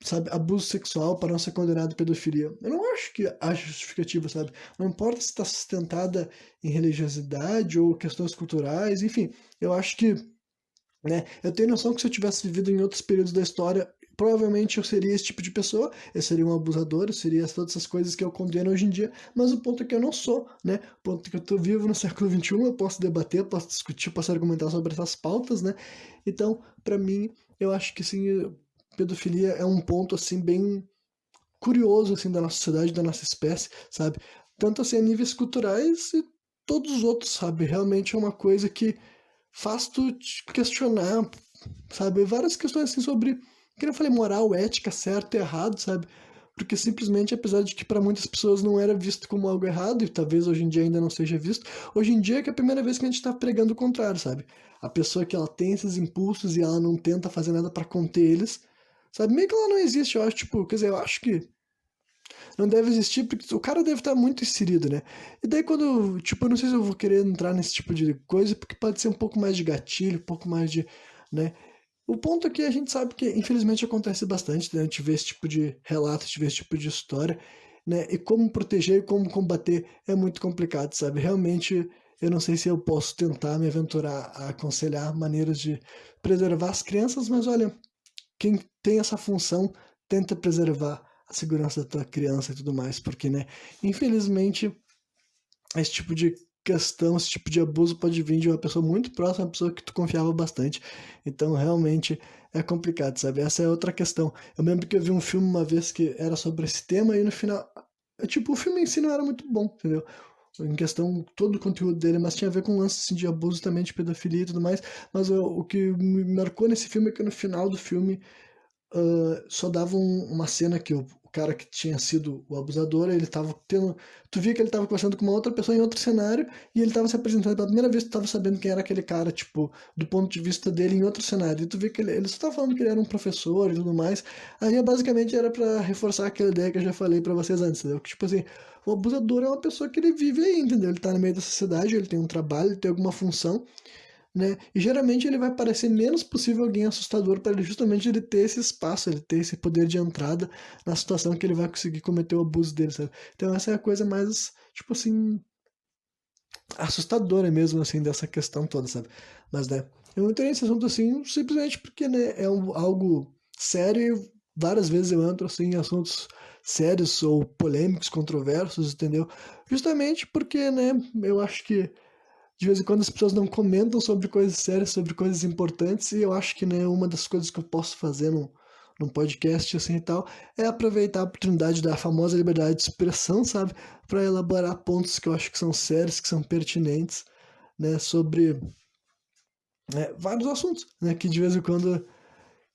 sabe, abuso sexual para não ser condenado pedofilia. Eu não acho que haja justificativa, sabe? Não importa se está sustentada em religiosidade ou questões culturais, enfim, eu acho que, né, eu tenho noção que se eu tivesse vivido em outros períodos da história, provavelmente eu seria esse tipo de pessoa, eu seria um abusador, eu seria todas essas coisas que eu condeno hoje em dia, mas o ponto é que eu não sou, né? O ponto é que eu tô vivo no século XXI, eu posso debater, eu posso discutir, posso argumentar sobre essas pautas, né? Então, para mim, eu acho que sim, pedofilia é um ponto assim bem curioso assim da nossa sociedade, da nossa espécie, sabe? Tanto assim a níveis culturais e todos os outros, sabe? Realmente é uma coisa que faz tu te questionar, sabe? Várias questões assim sobre, que eu falei, moral, ética, certo e errado, sabe? Porque simplesmente, apesar de que para muitas pessoas não era visto como algo errado, e talvez hoje em dia ainda não seja visto, hoje em dia é que é a primeira vez que a gente tá pregando o contrário, sabe? A pessoa que ela tem esses impulsos e ela não tenta fazer nada para conter eles, sabe? Meio que ela não existe, eu acho, tipo, quer dizer, eu acho que não deve existir porque o cara deve estar muito inserido, né? E daí quando, tipo, eu não sei se eu vou querer entrar nesse tipo de coisa, porque pode ser um pouco mais de gatilho, um pouco mais de, né? O ponto é que a gente sabe que, infelizmente, acontece bastante, né? A gente vê esse tipo de relato, a gente vê esse tipo de história, né? E como proteger e como combater é muito complicado, sabe? Realmente, eu não sei se eu posso tentar me aventurar a aconselhar maneiras de preservar as crianças, mas olha, quem tem essa função tenta preservar a segurança da tua criança e tudo mais, porque, né, infelizmente, esse tipo de questão, esse tipo de abuso pode vir de uma pessoa muito próxima, uma pessoa que tu confiava bastante. Então, realmente é complicado, sabe? Essa é outra questão. Eu lembro que eu vi um filme uma vez que era sobre esse tema e no final, tipo, o filme em si não era muito bom, entendeu? Em questão, todo o conteúdo dele, mas tinha a ver com lance assim, de abuso também, de pedofilia e tudo mais. Mas o que me marcou nesse filme é que no final do filme só dava uma cena que o cara que tinha sido o abusador, ele tava tendo. Tu via que ele tava conversando com uma outra pessoa em outro cenário e ele tava se apresentando pela primeira vez, tu tava sabendo quem era aquele cara, tipo, do ponto de vista dele em outro cenário. E tu via que ele só tava falando que ele era um professor e tudo mais. Aí basicamente era pra reforçar aquela ideia que eu já falei pra vocês antes, entendeu? Que tipo assim, o abusador é uma pessoa que ele vive aí, entendeu? Ele tá no meio da sociedade, ele tem um trabalho, ele tem alguma função, né? E geralmente ele vai parecer menos possível alguém assustador para ele justamente ele ter esse espaço, ele ter esse poder de entrada na situação que ele vai conseguir cometer o abuso dele, sabe? Então essa é a coisa mais, tipo assim, assustadora mesmo, assim, dessa questão toda, sabe? Mas, né, eu entrei nesse assunto, assim, simplesmente porque, né, é algo sério e várias vezes eu entro, assim, em assuntos sérios ou polêmicos, controversos, entendeu? Justamente porque, né, eu acho que de vez em quando as pessoas não comentam sobre coisas sérias, sobre coisas importantes, e eu acho que, né, uma das coisas que eu posso fazer num podcast assim e tal, é aproveitar a oportunidade da famosa liberdade de expressão, sabe? Para elaborar pontos que eu acho que são sérios, que são pertinentes, né, sobre vários assuntos, né, que de vez em quando,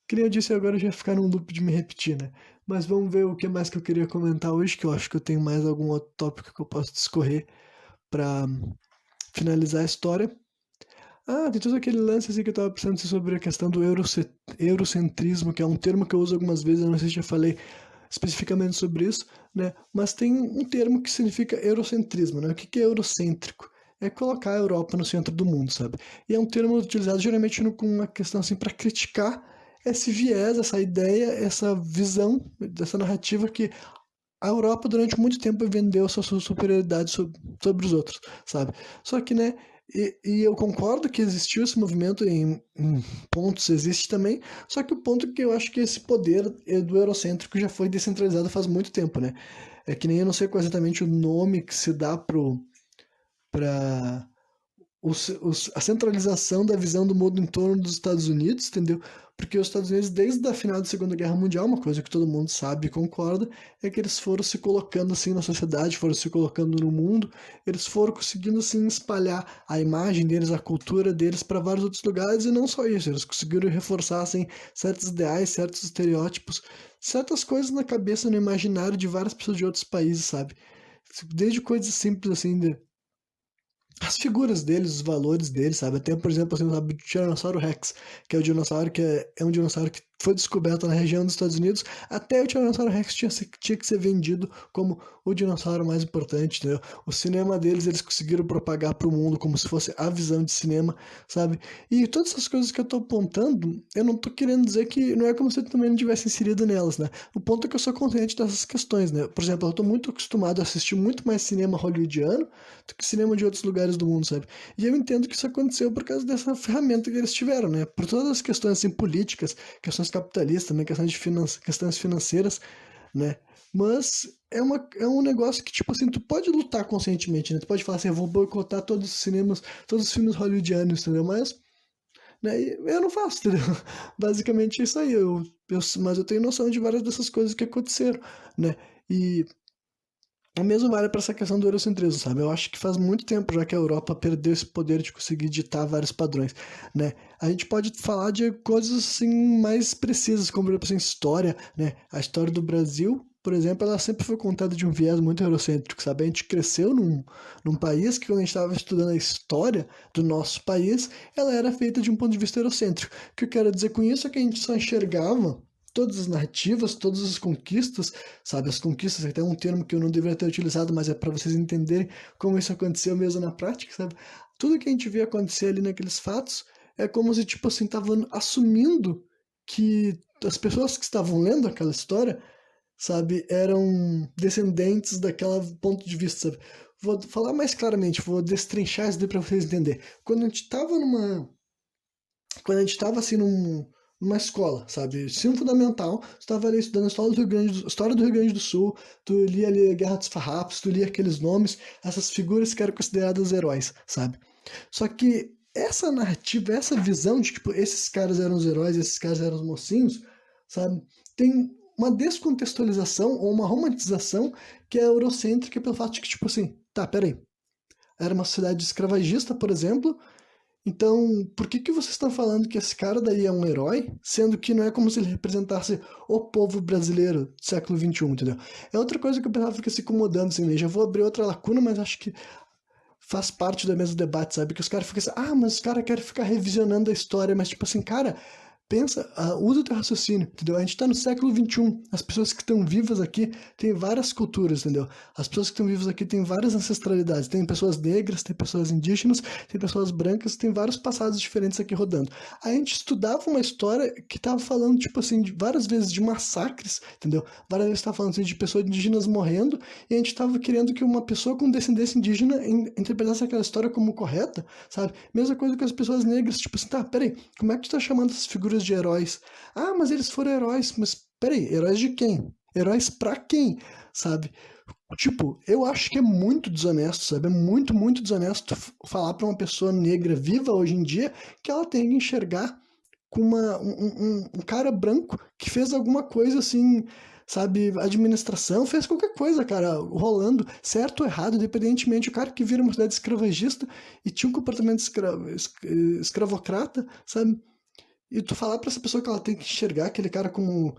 que nem eu disse agora, já ficar num loop de me repetir, né? Mas vamos ver o que mais que eu queria comentar hoje, que eu acho que eu tenho mais algum outro tópico que eu posso discorrer para finalizar a história. Ah, tem todo aquele lance assim que eu tava pensando sobre a questão do eurocentrismo, que é um termo que eu uso algumas vezes, eu não sei se já falei especificamente sobre isso, né? Mas tem um termo que significa eurocentrismo, né? O que é eurocêntrico? É colocar a Europa no centro do mundo, sabe? E é um termo utilizado geralmente com uma questão assim para criticar esse viés, essa ideia, essa visão, dessa narrativa que a Europa durante muito tempo vendeu sua superioridade sobre os outros, sabe? Só que, né, e eu concordo que existiu esse movimento em pontos, existe também, só que o ponto é que eu acho que esse poder do eurocêntrico já foi descentralizado faz muito tempo, né? É que nem eu não sei qual é exatamente o nome que se dá para a centralização da visão do mundo em torno dos Estados Unidos, entendeu? Porque os Estados Unidos, desde a final da Segunda Guerra Mundial, uma coisa que todo mundo sabe e concorda, é que eles foram se colocando assim na sociedade, foram se colocando no mundo, eles foram conseguindo assim espalhar a imagem deles, a cultura deles para vários outros lugares, e não só isso, eles conseguiram reforçar assim certos ideais, certos estereótipos, certas coisas na cabeça, no imaginário de várias pessoas de outros países, sabe? Desde coisas simples assim, as figuras deles, os valores deles, sabe? Até, por exemplo, assim, sabe, o Tiranossauro Rex, que é o dinossauro que é um dinossauro que foi descoberto na região dos Estados Unidos. Até o Tiranossauro Rex tinha que ser vendido como o dinossauro mais importante, entendeu? O cinema deles, eles conseguiram propagar para o mundo como se fosse a visão de cinema, sabe? E todas essas coisas que eu tô apontando, eu não tô querendo dizer que não é como se eu também não tivesse inserido nelas, né? O ponto é que eu sou consciente dessas questões, né? Por exemplo, eu tô muito acostumado a assistir muito mais cinema hollywoodiano do que cinema de outros lugares do mundo, sabe? E eu entendo que isso aconteceu por causa dessa ferramenta que eles tiveram, né? Por todas as questões assim, políticas, questões capitalistas, também questões financeiras, né? Mas é um negócio que, tipo assim, tu pode lutar conscientemente, né? Tu pode falar assim, eu vou boicotar todos os cinemas, todos os filmes hollywoodianos, entendeu? Mas, né, eu não faço, entendeu? Basicamente é isso aí. Mas eu tenho noção de várias dessas coisas que aconteceram, né? E o mesmo vale para essa questão do eurocentrismo, sabe? Eu acho que faz muito tempo já que a Europa perdeu esse poder de conseguir ditar vários padrões, né? A gente pode falar de coisas assim mais precisas, como por exemplo assim, história, né? A história do Brasil, por exemplo, ela sempre foi contada de um viés muito eurocêntrico, sabe? A gente cresceu num país que quando a gente estava estudando a história do nosso país, ela era feita de um ponto de vista eurocêntrico. O que eu quero dizer com isso é que a gente só enxergava todas as narrativas, todas as conquistas, sabe? As conquistas, até um termo que eu não deveria ter utilizado, mas é para vocês entenderem como isso aconteceu mesmo na prática, sabe? Tudo que a gente vê acontecer ali naqueles fatos é como se, tipo assim, estavam assumindo que as pessoas que estavam lendo aquela história, sabe, eram descendentes daquela ponto de vista, sabe? Vou falar mais claramente, vou destrinchar isso daí para vocês entenderem. Quando a gente estava assim numa escola, sabe? Ensino fundamental, tu estava ali estudando a história do Rio Grande do Sul, tu lia ali a Guerra dos Farrapos, tu lia aqueles nomes, essas figuras que eram consideradas heróis, sabe? Só que essa narrativa, essa visão de que tipo, esses caras eram os heróis, esses caras eram os mocinhos, sabe? Tem uma descontextualização ou uma romantização que é eurocêntrica pelo fato de que, tipo assim, tá, peraí, era uma sociedade escravagista, por exemplo, Então, por que que vocês estão falando que esse cara daí é um herói, sendo que não é como se ele representasse o povo brasileiro do século XXI, entendeu? É outra coisa que o pessoal fica se incomodando, assim, né? Já vou abrir outra lacuna, mas acho que faz parte do mesmo debate, sabe? Que os caras ficam assim, ah, mas os caras querem ficar revisionando a história, mas tipo assim, cara, pensa, usa o teu raciocínio, entendeu? A gente tá no século XXI, as pessoas que estão vivas aqui têm várias culturas, entendeu? As pessoas que estão vivas aqui têm várias ancestralidades, tem pessoas negras, tem pessoas indígenas, tem pessoas brancas, tem vários passados diferentes aqui rodando. A gente estudava uma história que tava falando, tipo assim, várias vezes de massacres, entendeu? Várias vezes tava falando assim, de pessoas indígenas morrendo, e a gente tava querendo que uma pessoa com descendência indígena interpretasse aquela história como correta, sabe? Mesma coisa com as pessoas negras, tipo assim, tá, peraí, como é que tu tá chamando essas figuras de heróis? Ah, mas eles foram heróis, mas peraí, heróis de quem? Heróis pra quem, sabe? Tipo, eu acho que é muito desonesto, sabe? É muito, muito desonesto falar pra uma pessoa negra viva hoje em dia que ela tem que enxergar com um cara branco que fez alguma coisa assim, sabe, administração, fez qualquer coisa, cara, rolando, certo ou errado, independentemente, o cara que vira uma cidade escravagista e tinha um comportamento escravocrata, sabe, e tu falar pra essa pessoa que ela tem que enxergar aquele cara como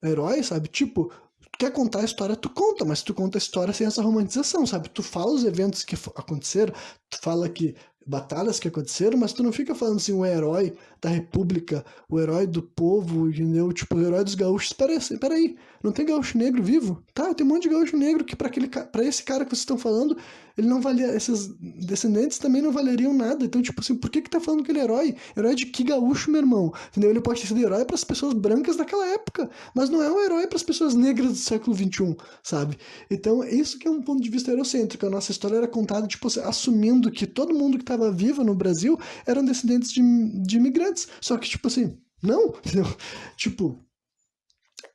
herói, sabe, tipo, tu quer contar a história, tu conta, mas tu conta a história sem essa romantização, sabe, tu fala os eventos que aconteceram, tu fala que batalhas que aconteceram, mas tu não fica falando assim, o herói da república, o herói do povo, entendeu? Tipo, o herói dos gaúchos. Espera aí, não tem gaúcho negro vivo? Tá, tem um monte de gaúcho negro que para esse cara que vocês estão falando, ele não valia, esses descendentes também não valeriam nada. Então, tipo assim, por que que tá falando que ele é herói? Herói de que gaúcho, meu irmão? Entendeu? Ele pode ter sido herói para as pessoas brancas daquela época, mas não é um herói para as pessoas negras do século XXI, sabe? Então, isso que é um ponto de vista eurocêntrico. A nossa história era contada, tipo, assumindo que todo mundo que estava vivo no Brasil eram descendentes de imigrantes. Só que, tipo assim, não, entendeu? Tipo,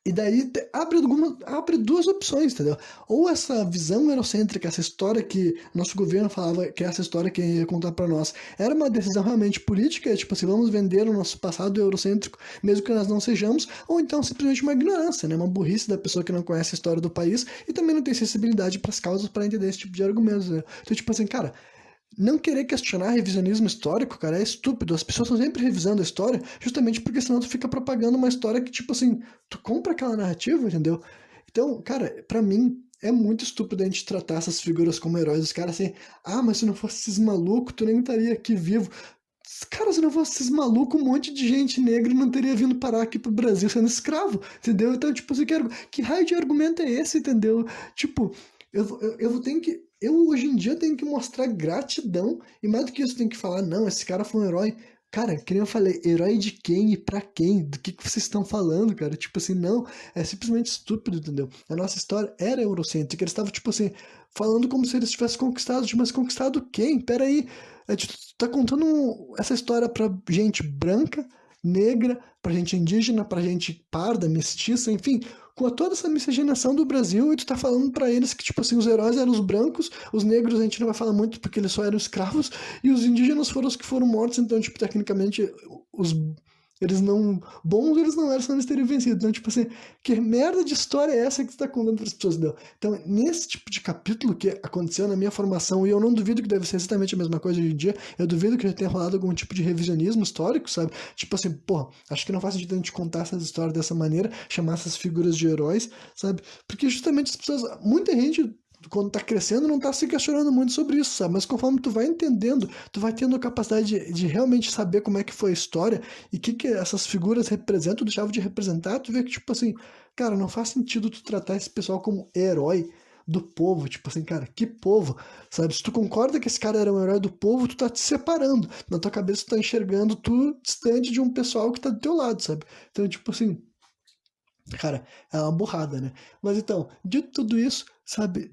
e daí abre duas opções, entendeu? Ou essa visão eurocêntrica, essa história que nosso governo falava que essa história que ia contar para nós era uma decisão realmente política, tipo assim, vamos vender o nosso passado eurocêntrico, mesmo que nós não sejamos, ou então simplesmente uma ignorância, né? Uma burrice da pessoa que não conhece a história do país e também não tem sensibilidade para as causas para entender esse tipo de argumentos, né? Então, tipo assim, cara, não querer questionar revisionismo histórico, cara, é estúpido. As pessoas estão sempre revisando a história, justamente porque senão tu fica propagando uma história que, tipo assim, tu compra aquela narrativa, entendeu? Então, cara, pra mim, é muito estúpido a gente tratar essas figuras como heróis. Os caras assim, ah, mas se não fosse esses malucos, tu nem estaria aqui vivo. Cara, se não fosse esses malucos, um monte de gente negra não teria vindo parar aqui pro Brasil sendo escravo, entendeu? Então, tipo, assim, que raio de argumento é esse, entendeu? Tipo, eu tenho que. Eu hoje em dia tenho que mostrar gratidão, e mais do que isso, tenho que falar, não, esse cara foi um herói. Cara, que nem eu falei, herói de quem e pra quem? Do que vocês estão falando, cara? Tipo assim, não, é simplesmente estúpido, entendeu? A nossa história era eurocêntrica, eles estavam, tipo assim, falando como se eles tivessem conquistado, mas conquistado quem? Peraí, a gente tá contando essa história pra gente branca, negra, pra gente indígena, pra gente parda, mestiça, enfim, com toda essa miscigenação do Brasil, e tu tá falando pra eles que, tipo assim, os heróis eram os brancos, os negros a gente não vai falar muito porque eles só eram escravos, e os indígenas foram os que foram mortos, então, tipo, tecnicamente, os eles não eram, senão eles teriam vencido. Então, tipo assim, que merda de história é essa que tu tá contando para as pessoas, entendeu? Então, nesse tipo de capítulo que aconteceu na minha formação, e eu não duvido que deve ser exatamente a mesma coisa hoje em dia, eu duvido que já tenha rolado algum tipo de revisionismo histórico, sabe? Tipo assim, pô, acho que não faz sentido a gente contar essas histórias dessa maneira, chamar essas figuras de heróis, sabe? Porque justamente as pessoas, muita gente quando tá crescendo, não tá se questionando muito sobre isso, sabe? Mas conforme tu vai entendendo, tu vai tendo a capacidade de realmente saber como é que foi a história e o que essas figuras representam, deixavam de representar, tu vê que, tipo assim, cara, não faz sentido tu tratar esse pessoal como herói do povo, tipo assim, cara, que povo, sabe? Se tu concorda que esse cara era um herói do povo, tu tá te separando. Na tua cabeça tu tá enxergando tu distante de um pessoal que tá do teu lado, sabe? Então, tipo assim, cara, é uma burrada, né? Mas então, dito tudo isso, sabe,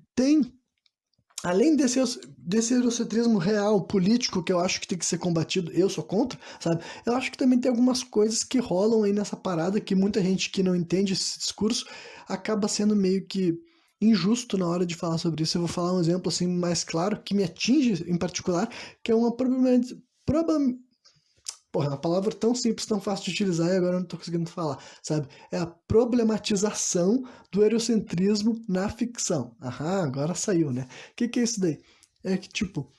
além desse eurocentrismo real, político, que eu acho que tem que ser combatido, eu sou contra, sabe? Eu acho que também tem algumas coisas que rolam aí nessa parada que muita gente que não entende esse discurso acaba sendo meio que injusto na hora de falar sobre isso. Eu vou falar um exemplo assim mais claro que me atinge em particular, que é uma Porra, é uma palavra tão simples, tão fácil de utilizar e agora eu não tô conseguindo falar, sabe? É a problematização do eurocentrismo na ficção. Aham, agora saiu, né? O que que é isso daí? É que, tipo,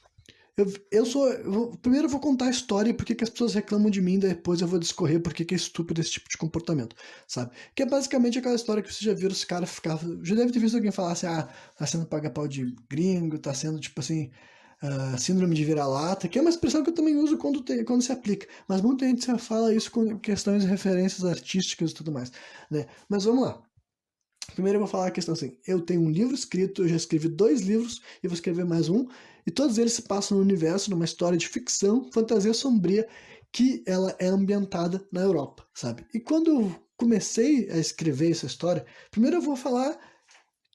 Primeiro eu vou contar a história e por que que as pessoas reclamam de mim, depois eu vou discorrer por que que é estúpido esse tipo de comportamento, sabe? Que é basicamente aquela história que você já viu os caras ficar. Já deve ter visto alguém falar assim, tá sendo paga-pau de gringo, tá sendo tipo assim. Síndrome de vira-lata, que é uma expressão que eu também uso quando se aplica, mas muita gente fala isso com questões de referências artísticas e tudo mais, né? Mas vamos lá. Primeiro eu vou falar a questão assim, eu tenho um livro escrito, eu já escrevi 2 livros e vou escrever mais um, e todos eles se passam no universo, numa história de ficção, fantasia sombria, que ela é ambientada na Europa, sabe? E quando eu comecei a escrever essa história, primeiro eu vou falar,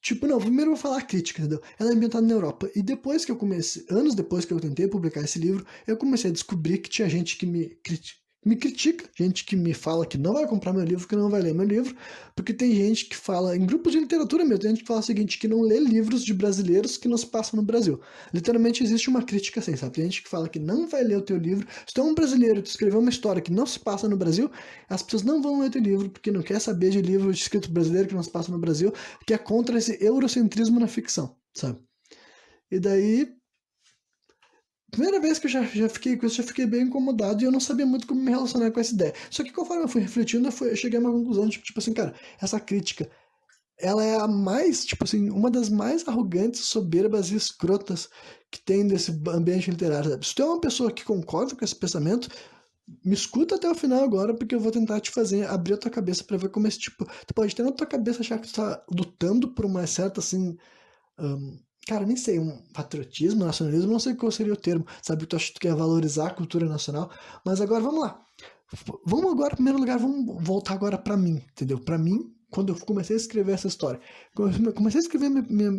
tipo, não, primeiro eu vou falar a crítica, entendeu? Ela é ambientada na Europa, e depois que eu comecei, anos depois que eu tentei publicar esse livro, eu comecei a descobrir que tinha gente que me critica, gente que me fala que não vai comprar meu livro, que não vai ler meu livro, porque tem gente que fala, em grupos de literatura mesmo, tem gente que fala o seguinte, que não lê livros de brasileiros que não se passam no Brasil. Literalmente existe uma crítica assim, sabe? Tem gente que fala que não vai ler o teu livro, se tu é um brasileiro e tu escreveu uma história que não se passa no Brasil, as pessoas não vão ler teu livro, porque não quer saber de livro escrito brasileiro que não se passa no Brasil, que é contra esse eurocentrismo na ficção, sabe? E daí, primeira vez que eu já fiquei com isso, já fiquei bem incomodado e eu não sabia muito como me relacionar com essa ideia. Só que conforme eu fui refletindo, eu cheguei a uma conclusão, tipo assim, cara, essa crítica, ela é a mais, tipo assim, uma das mais arrogantes, soberbas e escrotas que tem desse ambiente literário, sabe? Se tu é uma pessoa que concorda com esse pensamento, me escuta até o final agora, porque eu vou tentar te fazer abrir a tua cabeça pra ver como esse tipo. Tu pode ter na tua cabeça achar que tu tá lutando por uma certa, assim, cara, nem sei, um patriotismo, nacionalismo, não sei qual seria o termo, sabe? Tu acha que tu quer valorizar a cultura nacional, mas agora vamos lá. Vamos agora, em primeiro lugar, vamos voltar agora pra mim, entendeu? Pra mim, quando eu comecei a escrever essa história. Quando eu comecei a escrever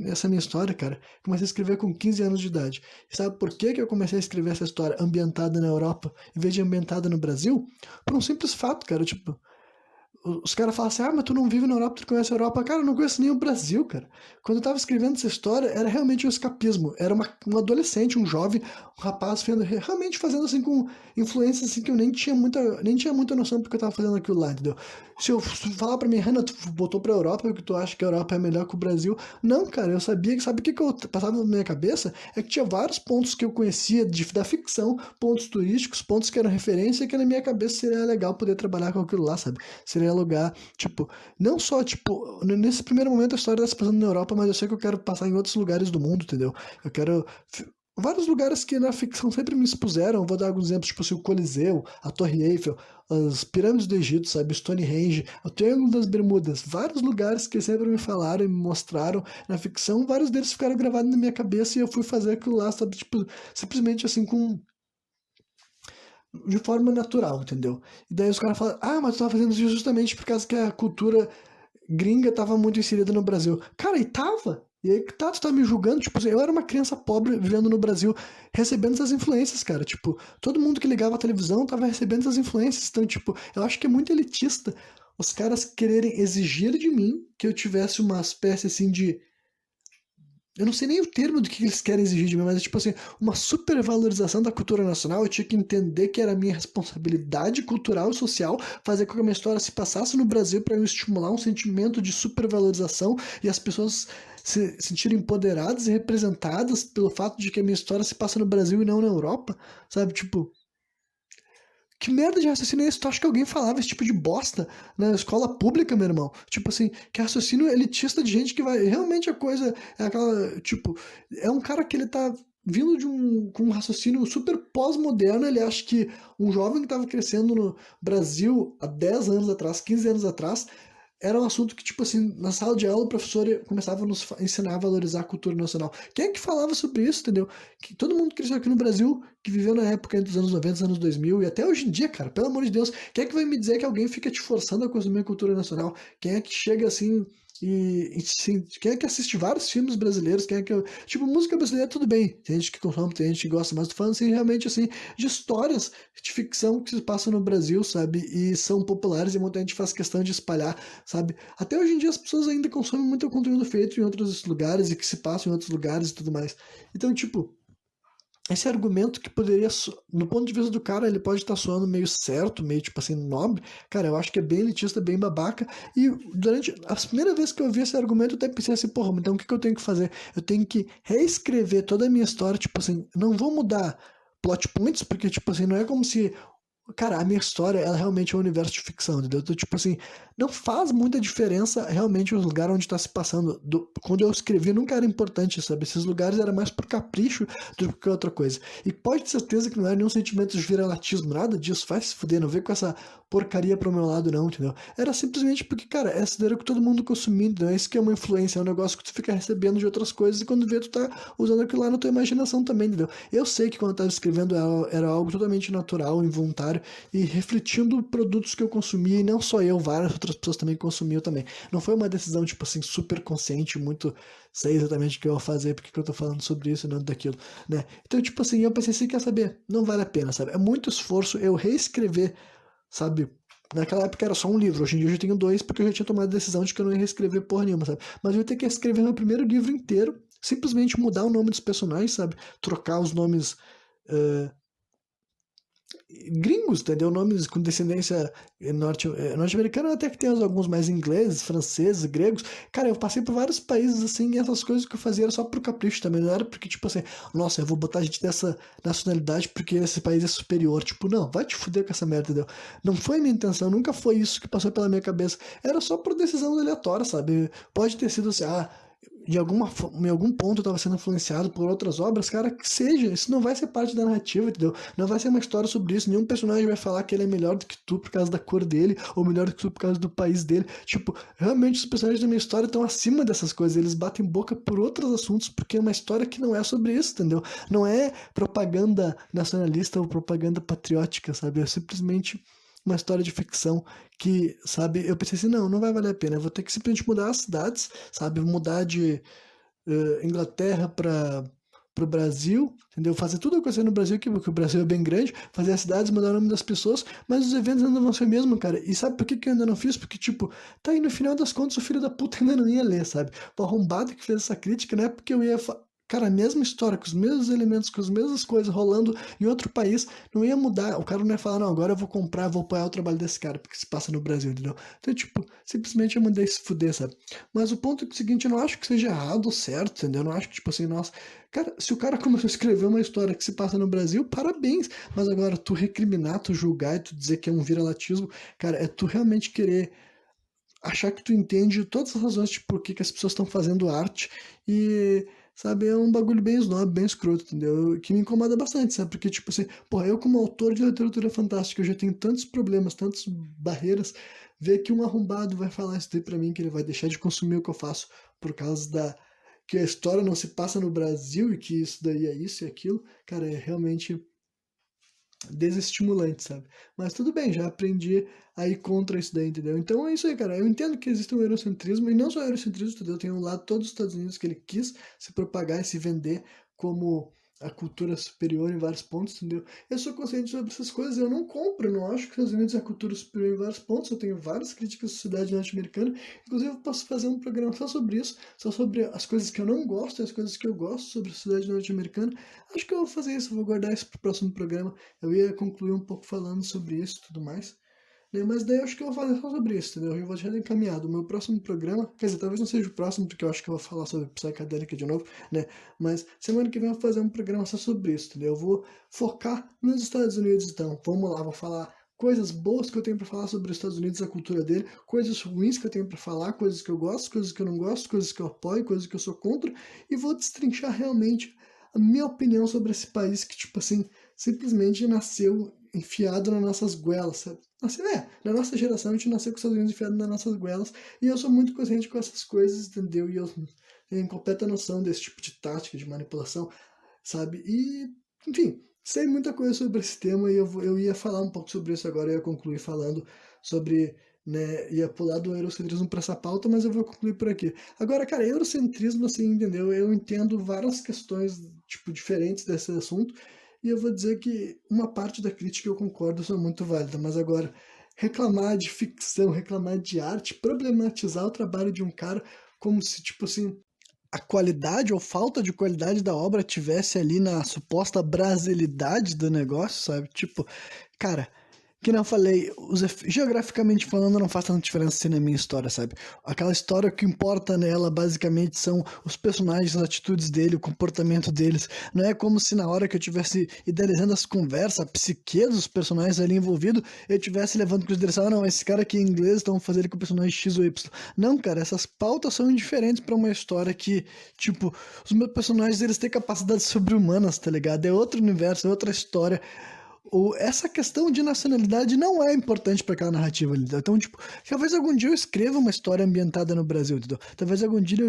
essa minha história, cara, comecei a escrever com 15 anos de idade. E sabe por que que eu comecei a escrever essa história ambientada na Europa, em vez de ambientada no Brasil? Por um simples fato, cara, tipo, os caras falam assim, mas tu não vive na Europa, tu conhece a Europa. Cara, eu não conheço nem o Brasil, cara. Quando eu tava escrevendo essa história, era realmente um escapismo. Era um adolescente, um jovem, um rapaz realmente fazendo assim com influências assim que eu nem tinha muita noção porque eu tava fazendo aquilo lá, entendeu? Se eu falar pra mim, Hannah, tu voltou pra Europa porque tu acha que a Europa é melhor que o Brasil. Não, cara, eu sabia que, sabe o que eu passava na minha cabeça? É que tinha vários pontos que eu conhecia da ficção, pontos turísticos, pontos que eram referência, que na minha cabeça seria legal poder trabalhar com aquilo lá, sabe? Seria lugar, tipo, não só, tipo, nesse primeiro momento a história tá se passando na Europa, mas eu sei que eu quero passar em outros lugares do mundo, entendeu? Eu quero vários lugares que na ficção sempre me expuseram, vou dar alguns exemplos, tipo assim, o Coliseu, a Torre Eiffel, as pirâmides do Egito, sabe, Stonehenge, o Triângulo das Bermudas, vários lugares que sempre me falaram e me mostraram na ficção, vários deles ficaram gravados na minha cabeça e eu fui fazer aquilo lá, sabe, tipo, simplesmente assim com de forma natural, entendeu? E daí os caras falam, mas tu tá fazendo isso justamente por causa que a cultura gringa tava muito inserida no Brasil. Cara, e tava. E aí, tá, tu tá me julgando? Tipo, assim, eu era uma criança pobre vivendo no Brasil, recebendo essas influências, cara. Tipo, todo mundo que ligava a televisão tava recebendo essas influências. Então, tipo, eu acho que é muito elitista os caras quererem exigir de mim que eu tivesse uma espécie, assim, de eu não sei nem o termo do que eles querem exigir de mim, mas é tipo assim, uma supervalorização da cultura nacional. Eu tinha que entender que era minha responsabilidade cultural e social fazer com que a minha história se passasse no Brasil para eu estimular um sentimento de supervalorização e as pessoas se sentirem empoderadas e representadas pelo fato de que a minha história se passa no Brasil e não na Europa, sabe? Tipo, que merda de raciocínio é esse? Tu acha que alguém falava esse tipo de bosta na escola pública, meu irmão? Tipo assim, que raciocínio elitista de gente que vai. Realmente a coisa é aquela. Tipo, é um cara que ele tá vindo com um raciocínio super pós-moderno. Ele acha que um jovem que tava crescendo no Brasil há 10 anos atrás, 15 anos atrás, era um assunto que, tipo assim, na sala de aula o professor começava a nos ensinar a valorizar a cultura nacional. Quem é que falava sobre isso, entendeu? Que todo mundo cresceu aqui no Brasil, que viveu na época entre os anos 90 e os anos 2000 e até hoje em dia, cara, pelo amor de Deus, quem é que vai me dizer que alguém fica te forçando a consumir a cultura nacional? Quem é que chega assim quem é que assiste vários filmes brasileiros? Quem é que tipo, música brasileira tudo bem, tem gente que consome, tem gente que gosta, mas tô falando assim, realmente assim, de histórias de ficção que se passam no Brasil, sabe? E são populares e muita gente faz questão de espalhar, sabe? Até hoje em dia as pessoas ainda consomem muito conteúdo feito em outros lugares e que se passa em outros lugares e tudo mais. Então, tipo, esse argumento que poderia, no ponto de vista do cara, ele pode estar soando meio certo, meio tipo assim, nobre. Cara, eu acho que é bem elitista, bem babaca. E durante as primeiras vezes que eu vi esse argumento, eu até pensei assim, porra, então o que que eu tenho que fazer? Eu tenho que reescrever toda a minha história, tipo assim, não vou mudar plot points, porque, tipo assim, não é como se. Cara, a minha história, ela realmente é um universo de ficção, entendeu? Então, tipo assim, não faz muita diferença realmente o lugar onde tá se passando. Quando eu escrevi, nunca era importante, sabe? Esses lugares era mais por capricho do que outra coisa. E pode ter certeza que não era nenhum sentimento de viralatismo, nada disso. Faz se fuder, não vem com essa porcaria pro meu lado, não, entendeu? Era simplesmente porque, cara, essa era o que todo mundo consumia, entendeu? Isso que é uma influência, é um negócio que tu fica recebendo de outras coisas e quando vê, tu tá usando aquilo lá na tua imaginação também, entendeu? Eu sei que quando eu tava escrevendo era algo totalmente natural, involuntário e refletindo produtos que eu consumia, e não só eu, várias outras pessoas também consumiam também. Não foi uma decisão, tipo assim, super consciente, muito sei exatamente o que eu vou fazer, porque que eu tô falando sobre isso e não daquilo, né? Então, tipo assim, eu pensei, você quer saber? Não vale a pena, sabe? É muito esforço eu reescrever, sabe? Naquela época era só um livro, hoje em dia eu já tenho dois, porque eu já tinha tomado a decisão de que eu não ia reescrever porra nenhuma, sabe? Mas eu ia ter que escrever meu primeiro livro inteiro, simplesmente mudar o nome dos personagens, sabe? Trocar os nomes gringos, entendeu? Nomes com descendência norte-americana, até que tem alguns mais ingleses, franceses, gregos. Cara, eu passei por vários países assim, e essas coisas que eu fazia era só por capricho também, não era porque, tipo assim, nossa, eu vou botar gente dessa nacionalidade porque esse país é superior. Tipo, não, vai te fuder com essa merda, entendeu? Não foi minha intenção, nunca foi isso que passou pela minha cabeça. Era só por decisão aleatória, sabe? Pode ter sido assim, em algum ponto eu estava sendo influenciado por outras obras, cara, que seja, isso não vai ser parte da narrativa, entendeu? Não vai ser uma história sobre isso, nenhum personagem vai falar que ele é melhor do que tu por causa da cor dele, ou melhor do que tu por causa do país dele. Tipo, realmente os personagens da minha história estão acima dessas coisas, eles batem boca por outros assuntos, porque é uma história que não é sobre isso, entendeu? Não é propaganda nacionalista ou propaganda patriótica, sabe? É simplesmente uma história de ficção que, sabe, eu pensei assim, não, não vai valer a pena, eu vou ter que simplesmente mudar as cidades, sabe, mudar de Inglaterra para o Brasil, entendeu? Fazer tudo acontecer no Brasil, que o Brasil é bem grande, fazer as cidades, mudar o nome das pessoas, mas os eventos ainda vão ser o mesmo, cara. E sabe por que que eu ainda não fiz? Porque, tipo, tá aí no final das contas o filho da puta ainda não ia ler, sabe? O arrombado que fez essa crítica não é porque eu ia. Cara, a mesma história, com os mesmos elementos, com as mesmas coisas rolando em outro país, não ia mudar. O cara não ia falar, não, agora eu vou comprar, vou apoiar o trabalho desse cara, porque se passa no Brasil, entendeu? Então, tipo, simplesmente eu mandei se fuder, sabe? Mas o ponto é o seguinte, eu não acho que seja errado ou certo, entendeu? Eu não acho que, tipo assim, nossa. Cara, se o cara começou a escrever uma história que se passa no Brasil, parabéns. Mas agora, tu recriminar, tu julgar e tu dizer que é um viralatismo, cara, é tu realmente querer achar que tu entende todas as razões de por que, que as pessoas estão fazendo arte e, sabe, é um bagulho bem snob, bem escroto, entendeu? Que me incomoda bastante, sabe? Porque, tipo assim, porra, eu como autor de literatura fantástica, eu já tenho tantos problemas, tantas barreiras, ver que um arrombado vai falar isso daí pra mim, que ele vai deixar de consumir o que eu faço por causa da... que a história não se passa no Brasil e que isso daí é isso e aquilo, cara, é realmente desestimulante, sabe? Mas tudo bem, já aprendi a ir contra isso daí, entendeu? Então é isso aí, cara. Eu entendo que existe um eurocentrismo, e não só eurocentrismo, entendeu? Tem um lado todos os Estados Unidos que ele quis se propagar e se vender como a cultura superior em vários pontos, entendeu? Eu sou consciente sobre essas coisas, eu não compro, eu não acho que os Estados Unidos é a cultura superior em vários pontos, eu tenho várias críticas à sociedade norte-americana, inclusive eu posso fazer um programa só sobre isso, só sobre as coisas que eu não gosto e as coisas que eu gosto sobre a sociedade norte-americana. Acho que eu vou fazer isso, vou guardar isso para o próximo programa. Eu ia concluir um pouco falando sobre isso e tudo mais, né? Mas daí eu acho que eu vou fazer só sobre isso, entendeu? Eu vou deixar encaminhado. O meu próximo programa, quer dizer, talvez não seja o próximo, porque eu acho que eu vou falar sobre psicadélica de novo, né? Mas semana que vem eu vou fazer um programa só sobre isso, entendeu? Eu vou focar nos Estados Unidos, então. Vamos lá, vou falar coisas boas que eu tenho para falar sobre os Estados Unidos, a cultura dele, coisas ruins que eu tenho para falar, coisas que eu gosto, coisas que eu não gosto, coisas que eu apoio, coisas que eu sou contra, e vou destrinchar realmente a minha opinião sobre esse país que, tipo assim, simplesmente nasceu enfiado nas nossas goelas, sabe? Nasceu, na nossa geração a gente nasceu com os Estados Unidos enfiado nas nossas goelas e eu sou muito consciente com essas coisas, entendeu? E eu tenho completa noção desse tipo de tática, de manipulação, sabe? E, enfim, sei muita coisa sobre esse tema e eu ia falar um pouco sobre isso agora, eu ia concluir falando sobre, né, ia pular do eurocentrismo para essa pauta, mas eu vou concluir por aqui. Agora, cara, eurocentrismo, assim, entendeu? Eu entendo várias questões, tipo, diferentes desse assunto, e eu vou dizer que uma parte da crítica eu concordo são muito válida, mas agora, reclamar de ficção, reclamar de arte, problematizar o trabalho de um cara como se, tipo assim, a qualidade ou falta de qualidade da obra tivesse ali na suposta brasilidade do negócio, sabe? Tipo, cara, que não falei, geograficamente falando, não faz tanta diferença assim na minha história, sabe? Aquela história que importa nela, basicamente, são os personagens, as atitudes dele, o comportamento deles. Não é como se na hora que eu estivesse idealizando as conversas, a psique dos personagens ali envolvidos, eu estivesse levando em consideração, não, esse cara aqui em inglês, então vamos fazer ele com o personagem X ou Y. Não, cara, essas pautas são indiferentes pra uma história que, tipo, os meus personagens, eles têm capacidades sobre-humanas, tá ligado? É outro universo, é outra história. Essa questão de nacionalidade não é importante para aquela narrativa ali, entendeu? Então, tipo, talvez algum dia eu escreva uma história ambientada no Brasil, entendeu? Talvez algum dia eu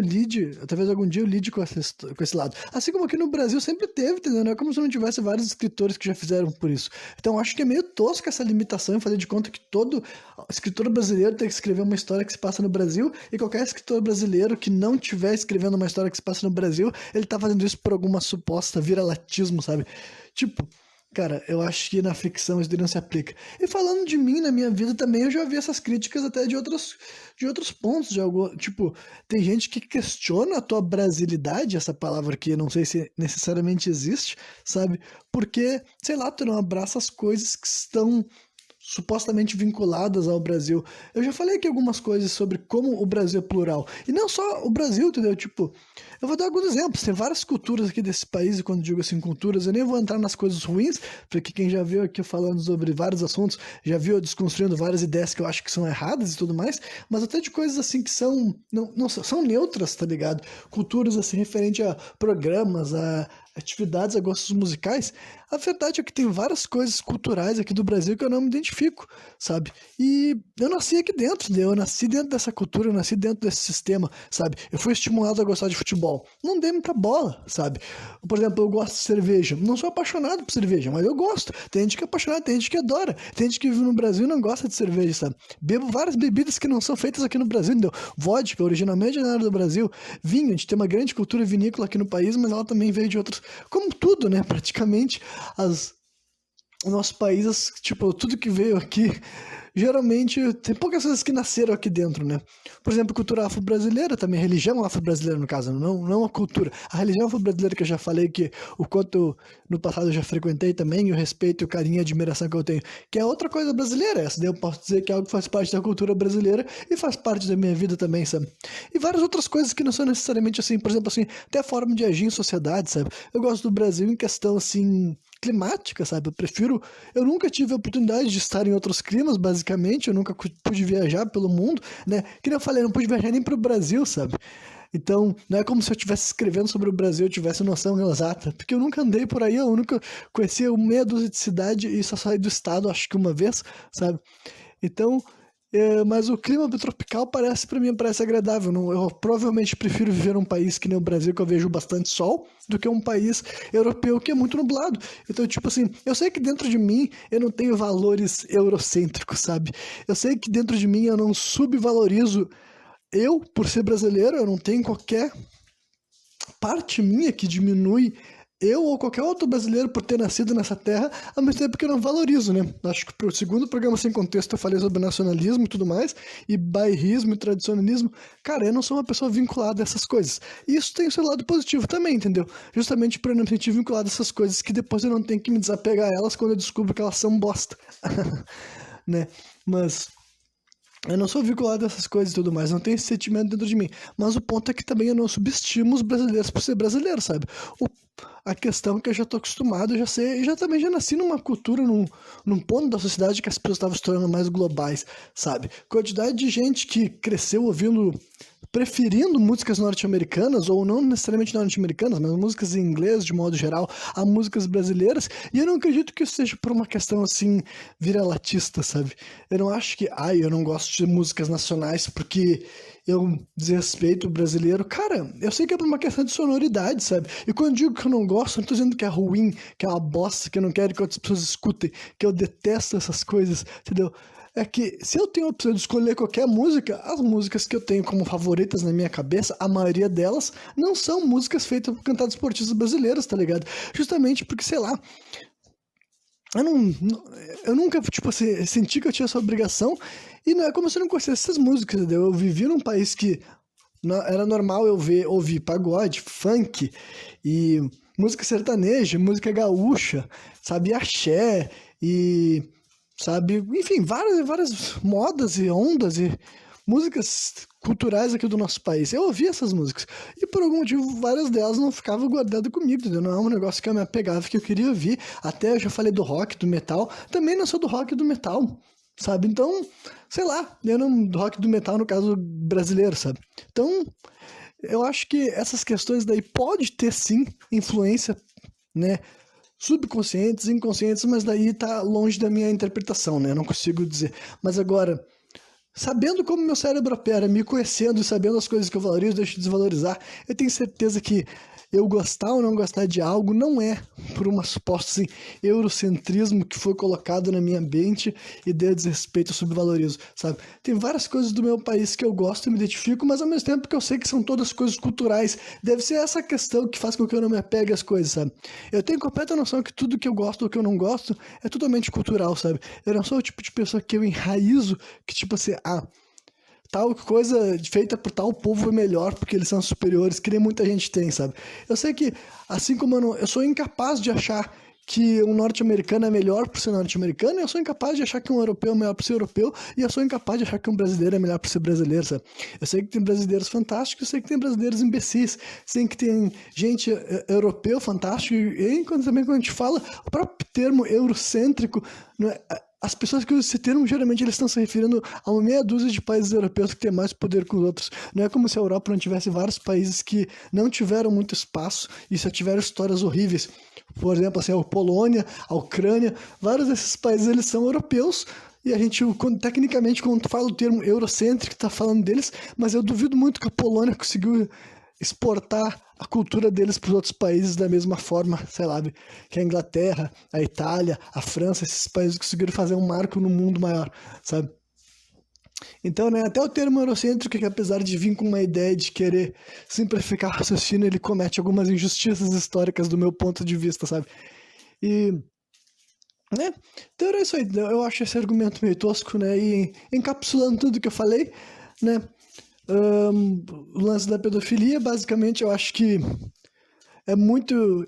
lide com esse lado. Assim como aqui no Brasil sempre teve, entendeu? Não é como se não tivesse vários escritores que já fizeram por isso. Então, acho que é meio tosco essa limitação em fazer de conta que todo escritor brasileiro tem que escrever uma história que se passa no Brasil e qualquer escritor brasileiro que não estiver escrevendo uma história que se passa no Brasil, ele tá fazendo isso por alguma suposta vira-latismo, sabe? Tipo, cara, eu acho que na ficção isso não se aplica. E falando de mim, na minha vida também, eu já vi essas críticas até de outros pontos. Tipo, tem gente que questiona a tua brasilidade, essa palavra que eu não sei se necessariamente existe, sabe? Porque, sei lá, tu não abraça as coisas que estão supostamente vinculadas ao Brasil. Eu já falei aqui algumas coisas sobre como o Brasil é plural. E não só o Brasil, entendeu? Tipo, eu vou dar alguns exemplos. Tem várias culturas aqui desse país, e quando digo assim culturas, eu nem vou entrar nas coisas ruins, porque quem já viu aqui falando sobre vários assuntos, já viu eu desconstruindo várias ideias que eu acho que são erradas e tudo mais, mas até de coisas assim que são, não são neutras, tá ligado? Culturas assim referente a programas, a atividades, a gostos musicais. A verdade é que tem várias coisas culturais aqui do Brasil que eu não me identifico, sabe? E eu nasci aqui dentro, né? Eu nasci dentro dessa cultura, eu nasci dentro desse sistema, sabe? Eu fui estimulado a gostar de futebol. Não dei muita bola, sabe? Por exemplo, eu gosto de cerveja. Não sou apaixonado por cerveja, mas eu gosto. Tem gente que é apaixonada, tem gente que adora. Tem gente que vive no Brasil e não gosta de cerveja, sabe? Bebo várias bebidas que não são feitas aqui no Brasil, entendeu? Vodka, originalmente não era do Brasil. Vinho, a gente tem uma grande cultura vinícola aqui no país, mas ela também veio de outros. Como tudo, né? Praticamente o nosso país, tipo, tudo que veio aqui, geralmente tem poucas coisas que nasceram aqui dentro, né? Por exemplo, cultura afro-brasileira também, religião afro-brasileira no caso, não a cultura. A religião afro-brasileira que eu já falei que o quanto no passado eu já frequentei também, e o respeito, o carinho e a admiração que eu tenho, que é outra coisa brasileira, essa daí eu posso dizer que é algo que faz parte da cultura brasileira e faz parte da minha vida também, sabe? E várias outras coisas que não são necessariamente assim, por exemplo, assim, até a forma de agir em sociedade, sabe? Eu gosto do Brasil em questão, assim, climática, sabe? Eu nunca tive a oportunidade de estar em outros climas, basicamente, eu nunca pude viajar pelo mundo, né? Que nem eu falei, eu não pude viajar nem pro Brasil, sabe? Então, não é como se eu estivesse escrevendo sobre o Brasil, eu tivesse noção exata, porque eu nunca andei por aí, eu nunca conhecia meia dúzia de cidade e só saí do estado, acho que uma vez, sabe? Então, mas o clima tropical para mim parece agradável. Eu provavelmente prefiro viver num país que nem o Brasil, que eu vejo bastante sol, do que um país europeu que é muito nublado. Então, tipo assim, eu sei que dentro de mim eu não tenho valores eurocêntricos, sabe? Eu sei que dentro de mim eu não subvalorizo por ser brasileiro, eu não tenho qualquer parte minha que diminui eu ou qualquer outro brasileiro por ter nascido nessa terra, ao mesmo tempo que eu não valorizo, né? Acho que pro segundo programa Sem Contexto eu falei sobre nacionalismo e tudo mais, e bairrismo e tradicionalismo. Cara, eu não sou uma pessoa vinculada a essas coisas. E isso tem o seu lado positivo também, entendeu? Justamente por eu não me sentir vinculado a essas coisas, que depois eu não tenho que me desapegar a elas quando eu descubro que elas são bosta. Né? Mas eu não sou vinculado a essas coisas e tudo mais, não tenho esse sentimento dentro de mim. Mas o ponto é que também eu não subestimo os brasileiros por ser brasileiro, sabe? A questão é que eu já tô acostumado, eu já sei, também já nasci numa cultura, num ponto da sociedade que as pessoas estavam se tornando mais globais, sabe? Quantidade de gente que cresceu preferindo músicas norte-americanas, ou não necessariamente norte-americanas, mas músicas em inglês, de modo geral, a músicas brasileiras, e eu não acredito que isso seja por uma questão, assim, vira-latista, sabe? Eu não acho que, eu não gosto de músicas nacionais porque eu desrespeito o brasileiro. Cara, eu sei que é por uma questão de sonoridade, sabe? E quando eu digo que eu não gosto, eu não tô dizendo que é ruim, que é uma bosta, que eu não quero que outras pessoas escutem, que eu detesto essas coisas, entendeu? É que se eu tenho a opção de escolher qualquer música, as músicas que eu tenho como favoritas na minha cabeça, a maioria delas não são músicas feitas por cantados por artistas brasileiros, tá ligado? Justamente porque, sei lá, eu nunca, tipo assim, senti que eu tinha essa obrigação, e não é como se eu não conhecesse essas músicas, entendeu? Eu vivi num país que Era normal eu ouvir pagode, funk e música sertaneja, música gaúcha, sabe, axé e, sabe, enfim, várias modas e ondas e músicas culturais aqui do nosso país. Eu ouvia essas músicas e por algum motivo várias delas não ficavam guardadas comigo, entendeu? Não é um negócio que eu me apegava, que eu queria ouvir. Até eu já falei do rock, do metal, também não sou do rock e do metal, sabe? Então, sei lá, eu não do rock e do metal no caso brasileiro, sabe? Então, eu acho que essas questões daí pode ter sim influência, né? Subconscientes, inconscientes, mas daí tá longe da minha interpretação, né? Eu não consigo dizer. Mas agora, sabendo como meu cérebro opera, me conhecendo e sabendo as coisas que eu valorizo, deixo de desvalorizar, eu tenho certeza que eu gostar ou não gostar de algo não é por uma suposta assim, eurocentrismo que foi colocado na minha mente e deu desrespeito, eu subvalorizo, sabe? Tem várias coisas do meu país que eu gosto e me identifico, mas ao mesmo tempo que eu sei que são todas coisas culturais. Deve ser essa questão que faz com que eu não me apegue às coisas, sabe? Eu tenho completa noção que tudo que eu gosto ou que eu não gosto é totalmente cultural, sabe? Eu não sou o tipo de pessoa que eu enraizo, que tipo assim, tal coisa feita por tal povo é melhor porque eles são superiores, que nem muita gente tem, sabe? Eu sei que, assim como eu sou incapaz de achar que um norte-americano é melhor por ser norte-americano, eu sou incapaz de achar que um europeu é melhor por ser europeu, e eu sou incapaz de achar que um brasileiro é melhor por ser brasileiro, sabe? Eu sei que tem brasileiros fantásticos, eu sei que tem brasileiros imbecis, sei que tem gente europeu fantástico, e também quando a gente fala, o próprio termo eurocêntrico, não é, as pessoas que usam esse termo, geralmente eles estão se referindo a uma meia dúzia de países europeus que têm mais poder que os outros. Não é como se a Europa não tivesse vários países que não tiveram muito espaço e só tiveram histórias horríveis. Por exemplo, assim, a Polônia, a Ucrânia, vários desses países eles são europeus, e a gente, tecnicamente, quando fala o termo eurocêntrico, está falando deles, mas eu duvido muito que a Polônia conseguiu exportar a cultura deles para os outros países da mesma forma, sei lá, que a Inglaterra, a Itália, a França, esses países conseguiram fazer um marco no mundo maior, sabe? Então, né, até o termo eurocêntrico, que apesar de vir com uma ideia de querer simplificar o raciocínio, ele comete algumas injustiças históricas do meu ponto de vista, sabe? E, né, então era isso aí, eu acho esse argumento meio tosco, né, e encapsulando tudo que eu falei, né, o lance da pedofilia, basicamente, eu acho que é muito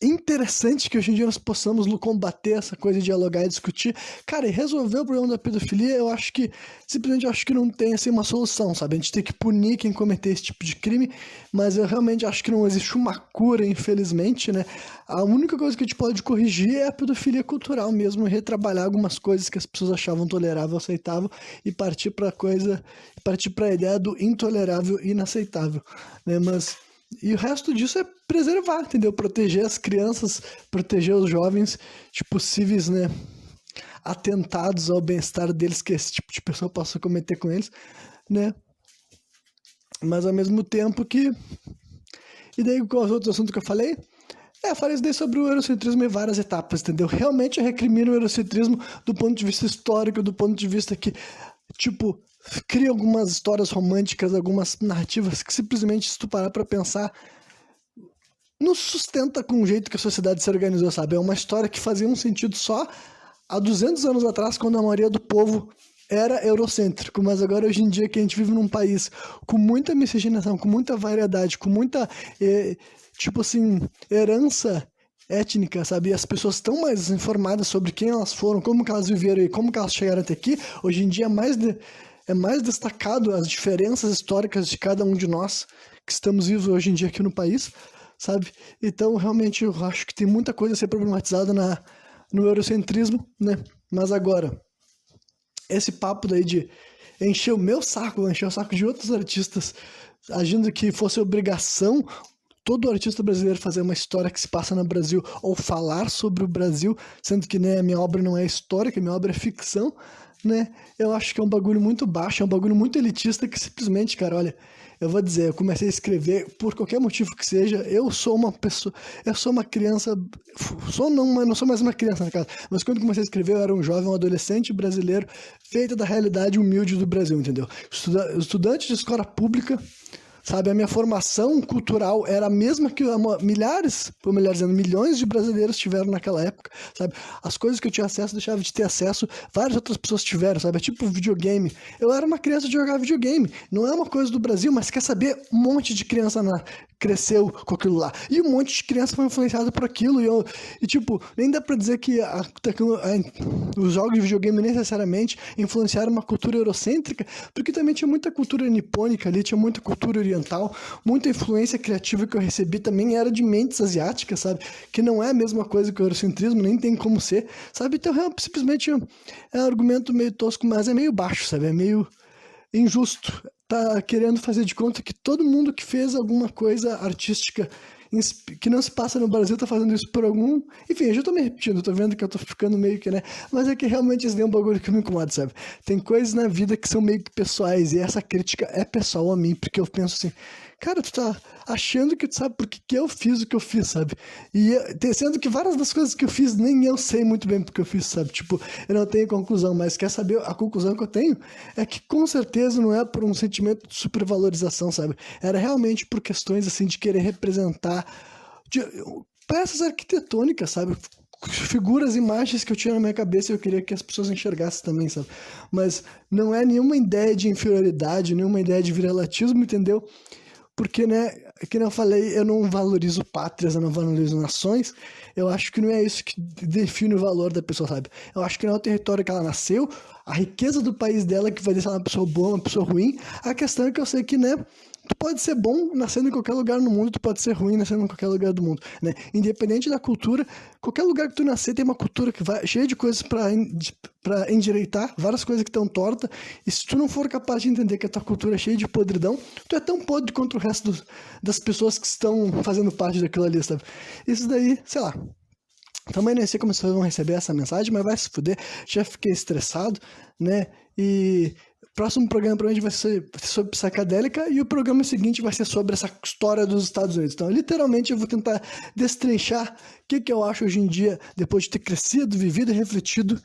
interessante que hoje em dia nós possamos combater essa coisa de dialogar e discutir. Cara, e resolver o problema da pedofilia, eu acho que, simplesmente acho que não tem, assim, uma solução, sabe? A gente tem que punir quem cometer esse tipo de crime, mas eu realmente acho que não existe uma cura, infelizmente, né? A única coisa que a gente pode corrigir é a pedofilia cultural mesmo, retrabalhar algumas coisas que as pessoas achavam tolerável, aceitável, e partir para a ideia do intolerável e inaceitável, né? E o resto disso é preservar, entendeu? Proteger as crianças, proteger os jovens de possíveis, né, atentados ao bem-estar deles que esse tipo de pessoa possa cometer com eles, né? Mas ao mesmo tempo que... E daí, qual é os outros assuntos que eu falei? Falei isso daí sobre o eurocentrismo em várias etapas, entendeu? Realmente eu recrimino o eurocentrismo do ponto de vista histórico, do ponto de vista que, tipo, cria algumas histórias românticas, algumas narrativas que simplesmente, se tu parar pra pensar, não sustenta com o jeito que a sociedade se organizou, sabe? É uma história que fazia um sentido só há 200 anos atrás, quando a maioria do povo era eurocêntrico, mas agora hoje em dia que a gente vive num país com muita miscigenação, com muita variedade, com muita, tipo assim, herança étnica, sabe? E as pessoas estão mais informadas sobre quem elas foram, como que elas viveram e como que elas chegaram até aqui. Hoje em dia é mais destacado as diferenças históricas de cada um de nós que estamos vivos hoje em dia aqui no país, sabe? Então, realmente, eu acho que tem muita coisa a ser problematizada no eurocentrismo, né? Mas agora, esse papo daí de encher o meu saco, encher o saco de outros artistas, agindo que fosse obrigação todo artista brasileiro fazer uma história que se passa no Brasil ou falar sobre o Brasil, sendo que, né, a minha obra não é histórica, a minha obra é ficção, né? Eu acho que é um bagulho muito baixo, é um bagulho muito elitista que simplesmente, cara, olha, eu vou dizer, eu comecei a escrever por qualquer motivo que seja, eu sou uma pessoa, eu sou uma criança, não sou mais uma criança na casa, mas quando comecei a escrever eu era um jovem, um adolescente brasileiro, feito da realidade humilde do Brasil, entendeu? Estudante de escola pública, sabe? A minha formação cultural era a mesma que milhares, ou melhor dizendo, milhões de brasileiros tiveram naquela época, sabe? As coisas que eu tinha acesso, deixava de ter acesso, várias outras pessoas tiveram, sabe? É tipo videogame. Eu era uma criança de jogar videogame. Não é uma coisa do Brasil, mas quer saber? Um monte de criança cresceu com aquilo lá. E um monte de criança foi influenciada por aquilo. E tipo, nem dá pra dizer que os jogos de videogame necessariamente influenciaram uma cultura eurocêntrica, porque também tinha muita cultura nipônica ali, tinha muita cultura oriental, muita influência criativa que eu recebi também era de mentes asiáticas, sabe? Que não é a mesma coisa que o eurocentrismo, nem tem como ser, sabe? Então, simplesmente é um argumento meio tosco, mas é meio baixo, sabe? É meio injusto. Tá querendo fazer de conta que todo mundo que fez alguma coisa artística que não se passa no Brasil tá fazendo isso por algum... Enfim, eu já tô me repetindo, tô vendo que eu tô ficando meio que, né? Mas é que realmente isso é um bagulho que me incomoda, sabe? Tem coisas na vida que são meio que pessoais, e essa crítica é pessoal a mim, porque eu penso assim, cara, tu tá achando que tu sabe por que eu fiz o que eu fiz, sabe? E sendo que várias das coisas que eu fiz nem eu sei muito bem porque eu fiz, sabe? Tipo, eu não tenho conclusão, mas quer saber a conclusão que eu tenho? É que com certeza não é por um sentimento de supervalorização, sabe? Era realmente por questões, assim, de querer representar peças arquitetônicas, sabe? Figuras, imagens que eu tinha na minha cabeça e eu queria que as pessoas enxergassem também, sabe? Mas não é nenhuma ideia de inferioridade, nenhuma ideia de viralatismo, entendeu? Porque, né, como eu falei, eu não valorizo pátrias, eu não valorizo nações. Eu acho que não é isso que define o valor da pessoa, sabe? Eu acho que não é o território que ela nasceu, a riqueza do país dela que vai deixar uma pessoa boa, uma pessoa ruim. A questão é que eu sei que, né, tu pode ser bom nascendo em qualquer lugar no mundo, tu pode ser ruim nascendo em qualquer lugar do mundo, né? Independente da cultura, qualquer lugar que tu nascer tem uma cultura que vai cheia de coisas para endireitar, várias coisas que estão tortas, e se tu não for capaz de entender que a tua cultura é cheia de podridão, tu é tão podre quanto o resto das pessoas que estão fazendo parte daquilo ali, sabe? Isso daí, sei lá. Também nem sei como vocês vão receber essa mensagem, mas vai se fuder, já fiquei estressado, né? E próximo programa provavelmente vai ser sobre psicadélica e o programa seguinte vai ser sobre essa história dos Estados Unidos. Então, literalmente, eu vou tentar destrinchar o que eu acho hoje em dia, depois de ter crescido, vivido e refletido,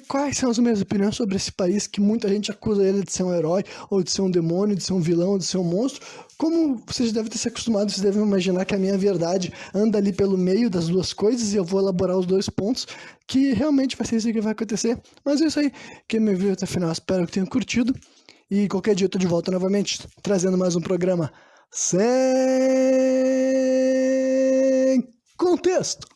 quais são as minhas opiniões sobre esse país que muita gente acusa ele de ser um herói, ou de ser um demônio, de ser um vilão, de ser um monstro. Como vocês devem ter se acostumado, vocês devem imaginar que a minha verdade anda ali pelo meio das duas coisas e eu vou elaborar os dois pontos, que realmente vai ser isso que vai acontecer. Mas é isso aí. Quem me viu até o final, espero que tenham curtido. E qualquer dia eu tô de volta novamente, trazendo mais um programa sem contexto.